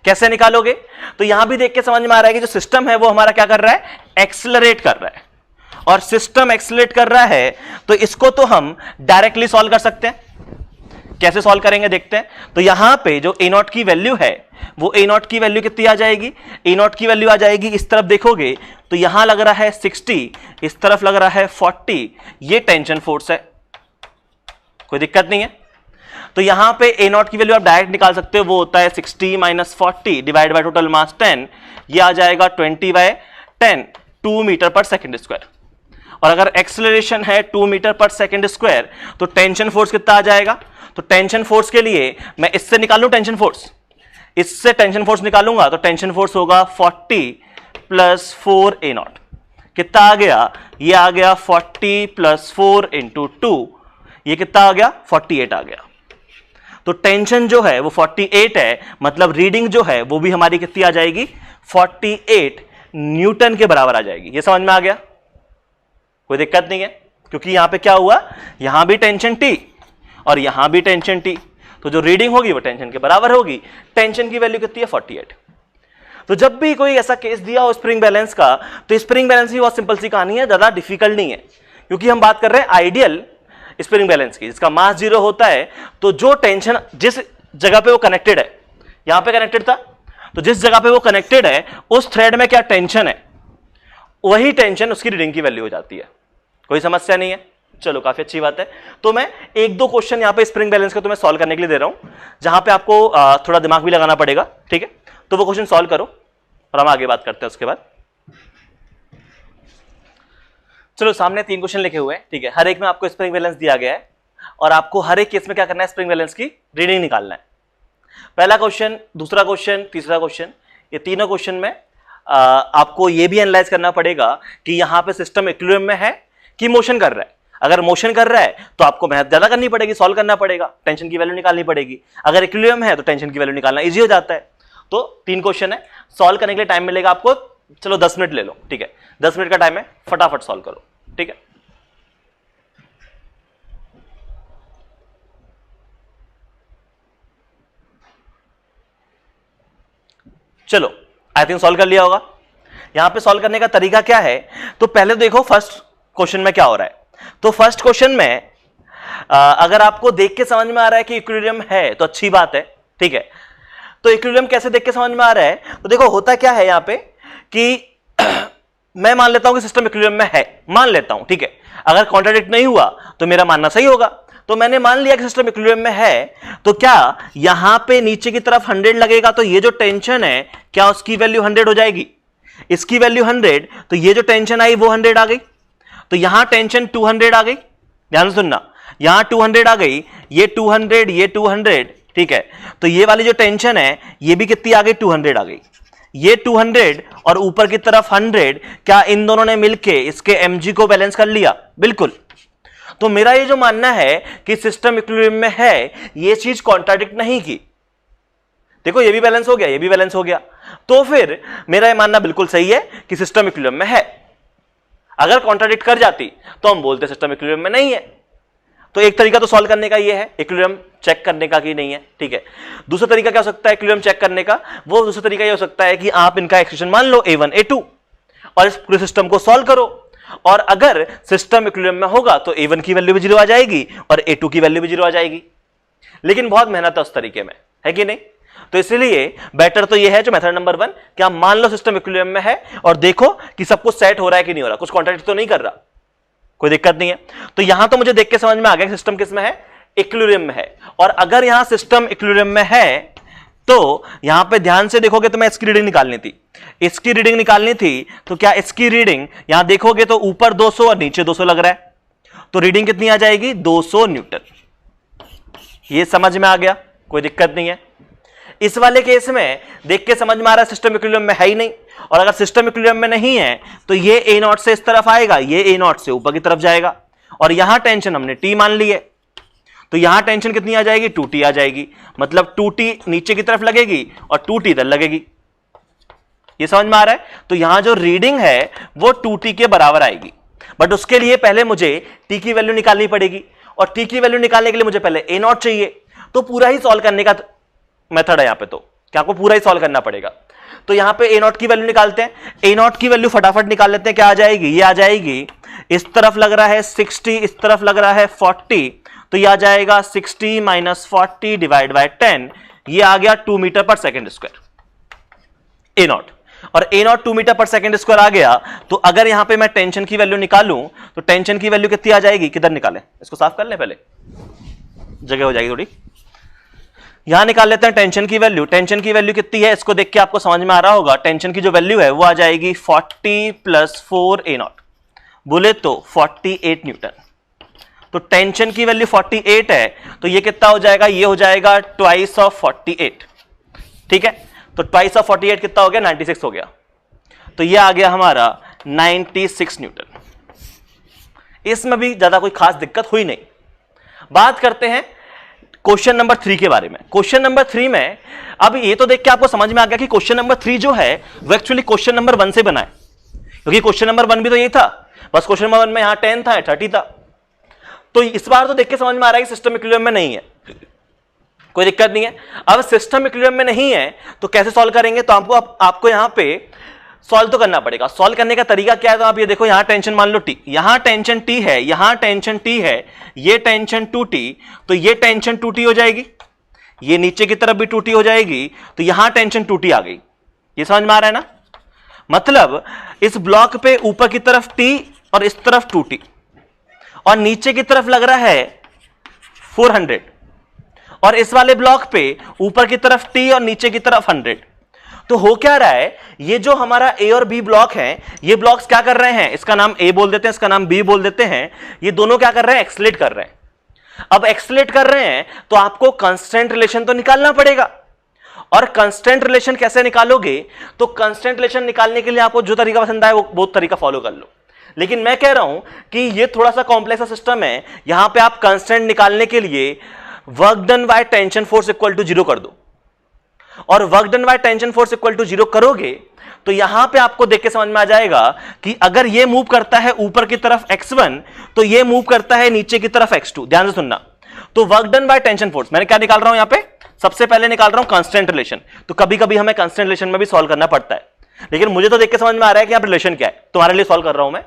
कैसे निकालोगे? तो यहां भी देख के समझ में आ रहा है कि जो सिस्टम है वो हमारा क्या कर रहा है? एक्सेलरेट कर रहा है। और सिस्टम एक्सेलरेट कर रहा है तो इसको तो हम डायरेक्टली सॉल्व कर सकते हैं। कैसे सॉल्व करेंगे देखते हैं। तो यहां पे जो ए नॉट की वैल्यू है वो ए नॉट की वैल्यू कितनी आ जाएगी? ए नॉट की वैल्यू आ जाएगी, इस तरफ देखोगे तो यहां लग रहा है 60, इस तरफ लग रहा है 40, ये टेंशन फोर्स है, कोई दिक्कत नहीं है। तो यहां पे ए नॉट की वैल्यू आप डायरेक्ट निकाल सकते हो, वो होता है 60 minus 40 divide by total mass 10, ये आ जाएगा 20 बाय 10, 2 मीटर पर सेकंड स्क्वायर। और अगर एक्सेलरेशन है 2 मीटर पर सेकंड स्क्वायर तो टेंशन फोर्स कितना आ जाएगा? तो टेंशन फोर्स के लिए मैं इससे निकालूं टेंशन फोर्स, इससे टेंशन फोर्स निकालूंगा तो टेंशन फोर्स होगा 40 प्लस 4 ए नॉट। कितना आ गया? ये आ गया 40 प्लस 4 इंटू 2, ये कितना आ गया? 48 आ गया। तो टेंशन जो है वो 48 है, मतलब रीडिंग जो है वो भी हमारी कितनी आ जाएगी? 48 न्यूटन के बराबर आ जाएगी। ये समझ में आ गया? कोई दिक्कत नहीं है, क्योंकि यहां पे क्या हुआ, यहां भी टेंशन टी और यहां भी टेंशन टी, तो जो रीडिंग होगी वो टेंशन के बराबर होगी। टेंशन की वैल्यू कितनी है? 48। तो जब भी कोई ऐसा केस दिया हो स्प्रिंग बैलेंस का, तो स्प्रिंग बैलेंस भी बहुत सिंपल सी कहानी है, ज्यादा डिफिकल्ट नहीं है, क्योंकि हम बात कर रहे हैं आइडियल स्प्रिंग बैलेंस की, जिसका मास जीरो होता है। तो जो टेंशन जिस जगह पे वो कनेक्टेड है, यहां पे कनेक्टेड था, तो जिस जगह पे वो कनेक्टेड है उस थ्रेड में क्या टेंशन है, वही टेंशन उसकी रीडिंग की वैल्यू हो जाती है। कोई समस्या नहीं है, चलो काफी अच्छी बात है। तो मैं एक दो क्वेश्चन यहां पे स्प्रिंग बैलेंस का तो मैं सॉल्व करने के लिए दे रहा हूं, जहां पे आपको थोड़ा दिमाग भी लगाना पड़ेगा, ठीक है। तो वो क्वेश्चन सॉल्व करो और हम आगे बात करते हैं उसके बाद। चलो सामने 3 क्वेश्चन लिखे हुए हैं, ठीक है, हर एक में आपको स्प्रिंग बैलेंस दिया गया है और आपको हर एक केस में क्या करना है? स्प्रिंग बैलेंस की रीडिंग निकालना है। पहला क्वेश्चन, दूसरा क्वेश्चन, तीसरा क्वेश्चन, ये तीनों क्वेश्चन में आपको ये भी एनालाइज करना पड़ेगा कि यहां पे सिस्टम इक्विलिब्रियम में है कि मोशन कर रहा है। अगर मोशन कर रहा है तो आपको मेहनत ज्यादा करनी पड़ेगी, सॉल्व करना पड़ेगा, टेंशन की वैल्यू निकालनी पड़ेगी। अगर इक्विलिब्रियम है तो टेंशन की वैल्यू निकालना इजी हो जाता है। तो 3 क्वेश्चन है, सॉल्व करने के लिए टाइम मिलेगा आपको, चलो 10 मिनट ले लो, ठीक है, 10 मिनट का टाइम है, फटाफट सॉल्व करो, ठीक है। चलो आई थिंक सॉल्व कर लिया होगा। यहां पे सॉल्व करने का तरीका क्या है, तो पहले देखो फर्स्ट क्वेश्चन में क्या हो रहा है। तो फर्स्ट क्वेश्चन में अगर आपको देख के समझ में आ रहा है कि इक्विलिब्रियम है तो अच्छी बात है, ठीक है। तो इक्विलिब्रियम कैसे देख के समझ में आ रहा है, तो देखो होता क्या है यहां पे कि मैं मान लेता हूं कि सिस्टम इक्विलिब्रियम में है, मान लेता हूं, ठीक है। अगर कॉन्ट्राडिक्ट नहीं हुआ तो मेरा मानना सही होगा। तो मैंने मान लिया कि सिस्टम इक्विलिब्रियम में है, तो क्या यहां पे नीचे की तरफ 100 लगेगा, तो ये जो टेंशन है क्या उसकी वैल्यू 100 हो जाएगी, इसकी वैल्यू 100, तो ये जो टेंशन आई वो 100 आ गई। तो यहां टेंशन 200 आ गई, ध्यान से सुनना, यहां 200 आ गई, ये 200, ये 200, ठीक है। तो ये वाली जो टेंशन है ये भी कितनी आ गई, 200 आ गई, ये 200 और ऊपर की तरफ 100, क्या इन दोनों ने मिलके इसके mg को बैलेंस कर लिया? बिल्कुल। तो मेरा ये जो मानना है कि सिस्टम इक्विलिब्रियम में है, ये चीज कॉन्ट्राडिक्ट नहीं की। देखो ये भी बैलेंस हो गया, ये भी बैलेंस हो गया, तो फिर मेरा ये मानना बिल्कुल सही है कि सिस्टम इक्विलिब्रियम में है। अगर कॉन्ट्राडिक्ट कर जाती तो हम बोलते सिस्टम इक्विलिब्रियम में नहीं है। तो एक तरीका तो सॉल्व करने का ये है, इक्विलिब्रियम चेक करने का कि नहीं है, ठीक है। दूसरा तरीका क्या हो सकता है इक्विलिब्रियम चेक करने का? वो दूसरा तरीका ये हो सकता है कि आप इनका एक्सप्रेशन मान लो A1 A2 और इस पूरे सिस्टम को सॉल्व करो, और अगर सिस्टम इक्विलिब्रियम में होगा तो A1 की वैल्यू भी 0 आ जाएगी और A2 की वैल्यू भी 0 आ जाएगी। लेकिन बहुत मेहनत है उस तरीके में, है कि नहीं? तो इसलिए बेटर तो ये है जो मेथड नंबर 1, क्या मान लो सिस्टम इक्विलिब्रियम में है और देखो कि सब कुछ सेट हो रहा है कि नहीं हो रहा, कुछ कॉन्ट्राडिक्ट तो नहीं कर रहा, कोई दिक्कत नहीं है। तो यहां तो मुझे देख के समझ में आ गया कि सिस्टम किस में है, इक्विलिब्रियम में है। और अगर यहां सिस्टम इक्विलिब्रियम में है तो यहां पे ध्यान से देखोगे तो मैं इसकी रीडिंग निकालनी थी, इसकी रीडिंग निकालनी थी, तो क्या इसकी रीडिंग यहां देखोगे तो ऊपर 200 और नीचे 200 लग रहा है, तो रीडिंग कितनी आ जाएगी, 200 न्यूटन। ये समझ में आ गया, कोई दिक्कत नहीं है। इस वाले केस में देख के समझ में आ रहा है सिस्टम इक्विलिब्रियम में है ही नहीं, और अगर सिस्टम इक्विलिब्रियम में नहीं है तो ये A0 से इस तरफ आएगा, ये A0 से ऊपर की तरफ जाएगा, और यहां टेंशन हमने T मान ली है, तो यहां टेंशन कितनी आ जाएगी, 2T आ जाएगी। मतलब 2T नीचे की तरफ लगेगी और 2T इधर लगेगी। ये समझ में आ रहा है? तो यहां जो रीडिंग है वो 2T के बराबर आएगी, बट उसके लिए पहले मुझे T की वैल्यू निकालनी पड़ेगी, और T की वैल्यू निकालने के लिए मुझे पहले A0 चाहिए। तो पूरा ही सॉल्व करने का मेथड है यहां पे, तो क्या आपको पूरा ही सॉल्व करना पड़ेगा। तो यहां पे A0 की वैल्यू निकालते हैं, A0 की वैल्यू फटाफट निकाल लेते हैं, क्या आ जाएगी, ये आ जाएगी, इस तरफ लग रहा है 60, इस तरफ लग रहा है 40, तो ये आ जाएगा 60 - 40 डिवाइड बाय 10, ये आ गया 2 मीटर पर सेकेंड स्क्वायर A0। और A0 2 मीटर पर सेकेंड स्क्वायर आ गया, तो अगर यहां पे मैं टेंशन की वैल्यू निकालूं तो टेंशन की वैल्यू कितनी आ जाएगी, किधर निकालें, इसको साफ कर लें, पहले जगह हो जाएगी थोड़ी। यहां निकाल लेते हैं टेंशन की वैल्यू। टेंशन की वैल्यू कितनी है इसको देख के आपको समझ में आ रहा होगा, टेंशन की जो वैल्यू है वो आ जाएगी 40 + 4 A0, बोले तो 48 न्यूटन। तो टेंशन की वैल्यू 48 है, तो ये कितना हो जाएगा, ये हो जाएगा ट्वाइस ऑफ 48, ठीक है। तो ट्वाइस ऑफ 48 कितना हो गया, 96 हो गया, तो ये आ गया हमारा 96 न्यूटन। इसमें भी ज्यादा कोई खास दिक्कत हुई नहीं। बात करते हैं क्वेश्चन नंबर 3 के बारे में। क्वेश्चन नंबर 3 में अब ये तो देख के आपको समझ में आ गया कि क्वेश्चन नंबर 3 जो है वो एक्चुअली क्वेश्चन नंबर 1 से बना है, क्योंकि क्वेश्चन नंबर 1 भी तो यही था, बस क्वेश्चन नंबर 1 में यहां 10 था, 30 था। तो इस बार तो देख के समझ में आ रहा है कि सिस्टम इक्विलिब्रियम में नहीं है, कोई दिक्कत नहीं है। अब सिस्टम इक्विलिब्रियम में नहीं है तो कैसे सॉल्व करेंगे, तो आपको यहां पे सॉल्व तो करना पड़ेगा। सॉल्व करने का तरीका क्या है, तो आप ये देखो, यहां टेंशन मान लो T, यहां टेंशन T है, यहां टेंशन T है, ये टेंशन 2T, तो ये टेंशन 2T हो जाएगी, ये नीचे की तरफ भी 2T हो जाएगी, तो यहां टेंशन 2T आ गई। ये समझ में आ रहा है ना? मतलब इस ब्लॉक पे ऊपर की तरफ T और इस तरफ 2T, और नीचे की तरफ लग रहा है 400, और इस वाले ब्लॉक पे ऊपर की तरफ T और नीचे की तरफ 100। तो हो क्या रहा है, ये जो हमारा A और B ब्लॉक हैं, ये ब्लॉक्स क्या कर रहे हैं, इसका नाम A बोल देते हैं, इसका नाम B बोल देते हैं, ये दोनों क्या कर रहे हैं, एक्सलेट कर रहे हैं। अब एक्सलेट कर रहे हैं तो आपको कांस्टेंट रिलेशन तो निकालना पड़ेगा, और कांस्टेंट रिलेशन कैसे निकालोगे, तो कांस्टेंट रिलेशन निकालने के लिए आपको जो तरीका पसंद आए वो तरीका फॉलो कर लो। लेकिन मैं कह रहा हूं कि ये थोड़ा सा कॉम्प्लेक्स सिस्टम है, यहां पे आप कांस्टेंट निकालने के लिए work done by tension force equal to 0 कर दो, और work done by tension force equal to 0 करोगे तो यहां पे आपको देख के समझ में आ जाएगा कि अगर ये मूव करता है ऊपर की तरफ x1 तो ये मूव करता है नीचे की तरफ x2। ध्यान से सुनना, तो work done by tension force मैंने क्या निकाल रहा हूं, यहां पे सबसे पहले निकाल रहा हूं कांस्टेंट रिलेशन। तो कभी कभी हमें कांस्टेंट रिलेशन में भी सॉल्व करना पड़ता है, लेकिन मुझे तो देख के समझ में आ रहा है कि यहां रिलेशन क्या है, तुम्हारे लिए सॉल्व कर रहा हूं मैं,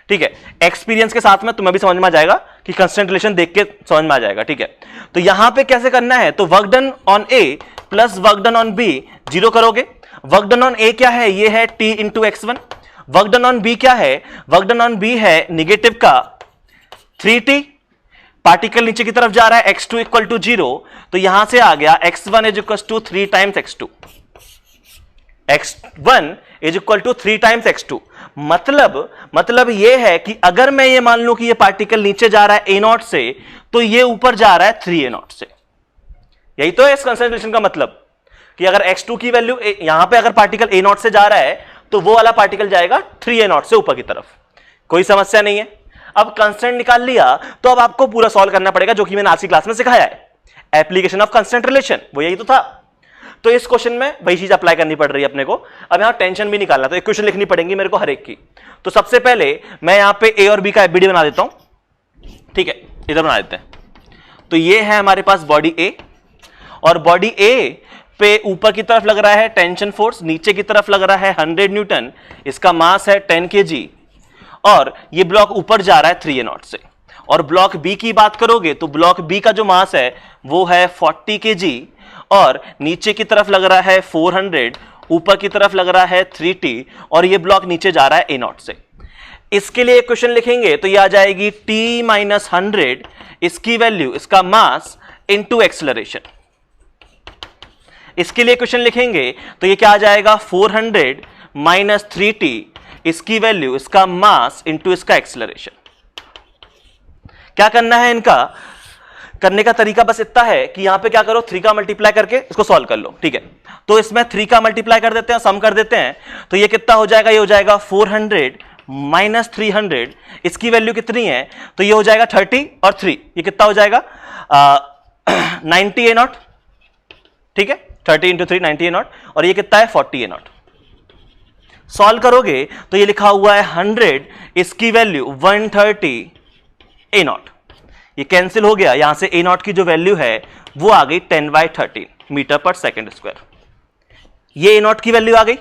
ठीक है। एक्सपीरियंस के साथ में तुम्हें भी समझ में आ जाएगा कि कांस्टेंट रिलेशन देख के समझ में आ जाएगा, ठीक है। तो यहां पे कैसे करना है, तो work done on A plus work done on B 0 करोगे, वर्क डन ऑन ए क्या है, ये है t into x1। Work done on B क्या है, वर्क डन ऑन बी है नेगेटिव का 3t, पार्टिकल नीचे की तरफ जा रहा है, x2 इक्वल टू 0, तो यहां से आ गया x1 is equal to 3 times x2, x1 is equal to 3 times x2। मतलब यह है कि अगर मैं ये मान लूं कि ये पार्टिकल नीचे जा रहा है a0 से, तो ये ऊपर जा रहा है 3a0 से। यही तो है इस कंसंट्रेशन का मतलब, कि अगर x2 की वैल्यू यहां पे अगर पार्टिकल a0 से जा रहा है, तो वो वाला पार्टिकल जाएगा 3a0 से ऊपर की तरफ। कोई समस्या नहीं है। अब कंस्टेंट निकाल लिया, तो अब आपको पूरा सॉल्व करना पड़ेगा, जो कि मैंने आज की क्लास में सिखाया है, एप्लीकेशन ऑफ कंस्टेंट रिलेशन, वो यही तो था। तो इस क्वेश्चन में वही चीज अप्लाई करनी पड़ रही है अपने को। अब यहां टेंशन भी निकालना, तो इक्वेशन लिखनी पड़ेगी मेरे को हर एक की। तो सबसे पहले मैं यहां पे ए और बी का एफबीडी बना देता हूं, ठीक है, इधर बना देते हैं। तो ये है हमारे पास बॉडी ए, और बॉडी ए पे ऊपर की तरफ लग रहा है टेंशन फोर्स, नीचे की तरफ लग रहा है 100 न्यूटन, इसका मास है 10 kg, और ये ब्लॉक ऊपर जा रहा है 3a0 से। और ब्लॉक बी की बात करोगे तो ब्लॉक बी का जो मास है वो है 40 kg, और नीचे की तरफ लग रहा है 400, ऊपर की तरफ लग रहा है 3t, और ये ब्लॉक नीचे जा रहा है a0 से। इसके लिए क्वेश्चन लिखेंगे तो ये आ जाएगी t माइनस 100, इसकी वैल्यू, इसका मास इनटू एक्सेलरेशन। इसके लिए क्वेश्चन लिखेंगे तो ये क्या आ जाएगा, 400 माइनस 3t, इसकी वैल्यू, इसका मास इनटू इसका एक्सेलरेशन। क्या करना है, इनका करने का तरीका बस इतना है कि यहां पे क्या करो, 3 का मल्टीप्लाई करके इसको सॉल्व कर लो, ठीक है। तो इसमें 3 का मल्टीप्लाई कर देते हैं, सम कर देते हैं, तो ये कितना हो जाएगा, ये हो जाएगा 400 माइनस 300, इसकी वैल्यू कितनी है, तो ये हो जाएगा 30 और 3, ये कितना हो जाएगा 90a0, ठीक है, 30 इंटू 3 90a0, और ये कितना है 40a0। सॉल्व करोगे तो ये लिखा हुआ है 100, इसकी वैल्यू 130a0, ये कैंसिल हो गया, यहां से a0 की जो वैल्यू है वो आ गई 10/13 मीटर पर सेकंड स्क्वायर। ये a0 की वैल्यू आ गई।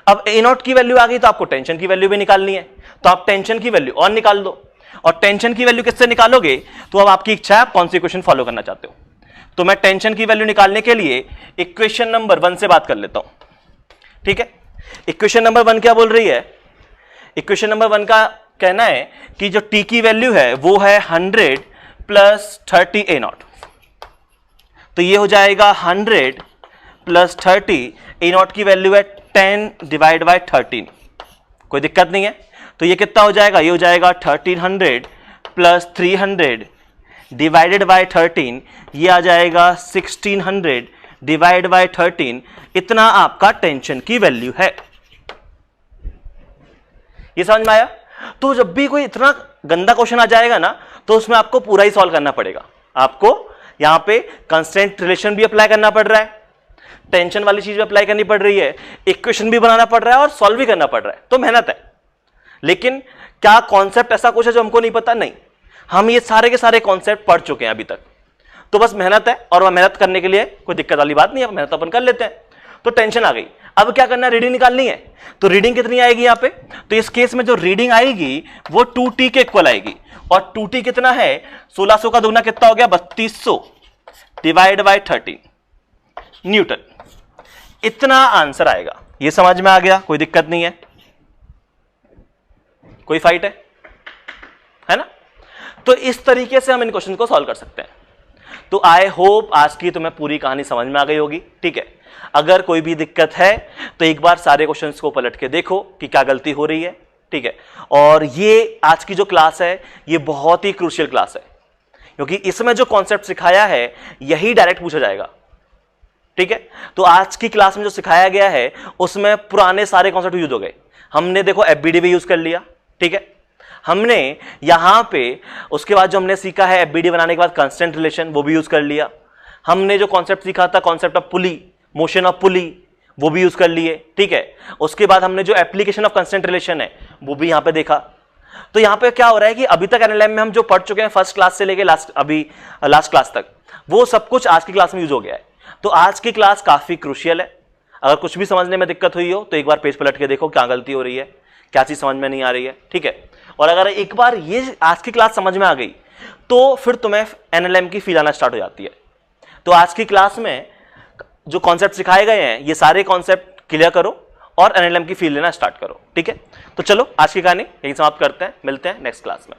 अब a0 की वैल्यू आ गई तो आपको टेंशन की वैल्यू भी निकालनी है, तो आप टेंशन की वैल्यू और निकाल दो। और टेंशन की वैल्यू किससे निकालोगे, तो अब आपकी इच्छा है आप कौन सी इक्वेशन फॉलो करना चाहते हो। तो मैं टेंशन की वैल्यू निकालने के लिए इक्वेशन नंबर 1 से बात कर लेता हूं, ठीक है। इक्वेशन नंबर 1 क्या बोल रही है, इक्वेशन नंबर 1 का कहना है कि जो t की वैल्यू है वो है 100 प्लस 30a0, तो ये हो जाएगा 100 प्लस 30, a0 की वैल्यू है 10 डिवाइड बाय 13, कोई दिक्कत नहीं है। तो ये कितना हो जाएगा, ये हो जाएगा 1300 प्लस 300 डिवाइडेड बाय 13, ये आ जाएगा 1600 डिवाइड बाय 13, इतना आपका टेंशन की वैल्यू है। ये समझ में आया। तो जब भी कोई इतना गंदा क्वेश्चन आ जाएगा ना, तो उसमें आपको पूरा ही सॉल्व करना पड़ेगा। आपको यहां पे कंस्टेंट रिलेशन भी अप्लाई करना पड़ रहा है, टेंशन वाली चीज भी अप्लाई करनी पड़ रही है, इक्वेशन भी बनाना पड़ रहा है और सॉल्व भी करना पड़ रहा है, तो मेहनत है। लेकिन क्या कॉन्सेप्ट ऐसा कुछ है जो हमको नहीं पता, नहीं, हम ये सारे के सारे कॉन्सेप्ट पढ़ चुके हैं अभी तक। तो बस मेहनत है, और वह मेहनत करने के लिए कोई दिक्कत वाली बात नहीं है, मेहनत अपन कर लेते हैं। तो टेंशन आ गई। अब क्या करना है, रीडिंग निकालनी है। तो रीडिंग कितनी आएगी यहाँ पे, तो इस केस में जो रीडिंग आएगी वो 2t के इक्वल आएगी, और 2t कितना है, 1600 का दुगना कितना हो गया, 3200 डिवाइड बाय 13 न्यूटन, इतना आंसर आएगा। ये समझ में आ गया, कोई दिक्कत नहीं है, कोई फाइट है ना। तो इस तरीके से हम इन क्वेश्चन को सॉल्व कर सकते हैं। तो आई होप आज की तुम्हें पूरी कहानी समझ में आ गई होगी, ठीक है। अगर कोई भी दिक्कत है तो एक बार सारे क्वेश्चंस को पलट के देखो कि क्या गलती हो रही है, ठीक है। और ये आज की जो क्लास है ये बहुत ही क्रूशियल क्लास है, क्योंकि इसमें जो कॉन्सेप्ट सिखाया है यही डायरेक्ट पूछा जाएगा, ठीक है। तो आज की क्लास में जो सिखाया गया है उसमें पुराने सारे कॉन्सेप्ट यूज हो गए। हमने देखो एफबीडी भी यूज कर लिया, ठीक है। हमने यहां पे उसके बाद जो हमने सीखा है एफबीडी बनाने के बाद कांस्टेंट रिलेशन, वो भी यूज कर लिया। हमने जो कॉन्सेप्ट सीखा था concept of pulley, motion of pulley, वो भी यूज कर लिए, ठीक है। उसके बाद हमने जो एप्लीकेशन ऑफ कांस्टेंट रिलेशन है वो भी यहां पे देखा। तो यहां पे क्या हो रहा है कि अभी तक एनएलएम में हम जो पढ़ चुके हैं फर्स्ट क्लास से लेके लास्ट क्लास तक, वो सब कुछ आज की क्लास में यूज हो गया है। तो आज की क्लास काफी क्रूशियल है। अगर कुछ भी समझने में दिक्कत हुई हो तो एक बार पेज पलट के देखो क्या गलती हो रही है, क्या चीज समझ में नहीं आ रही है, ठीक है। और अगर एक बार ये आज की क्लास समझ में आ गई तो फिर तुम्हें एनएलएम की फील आना स्टार्ट हो जाती है। तो आज की क्लास में जो कॉन्सेप्ट सिखाए गए हैं ये सारे कॉन्सेप्ट क्लियर करो और एनएलएम की फील लेना स्टार्ट करो। ठीक है, तो चलो आज की कहानी यही समाप्त करते हैं, मिलते हैं नेक्स्ट क्लास में।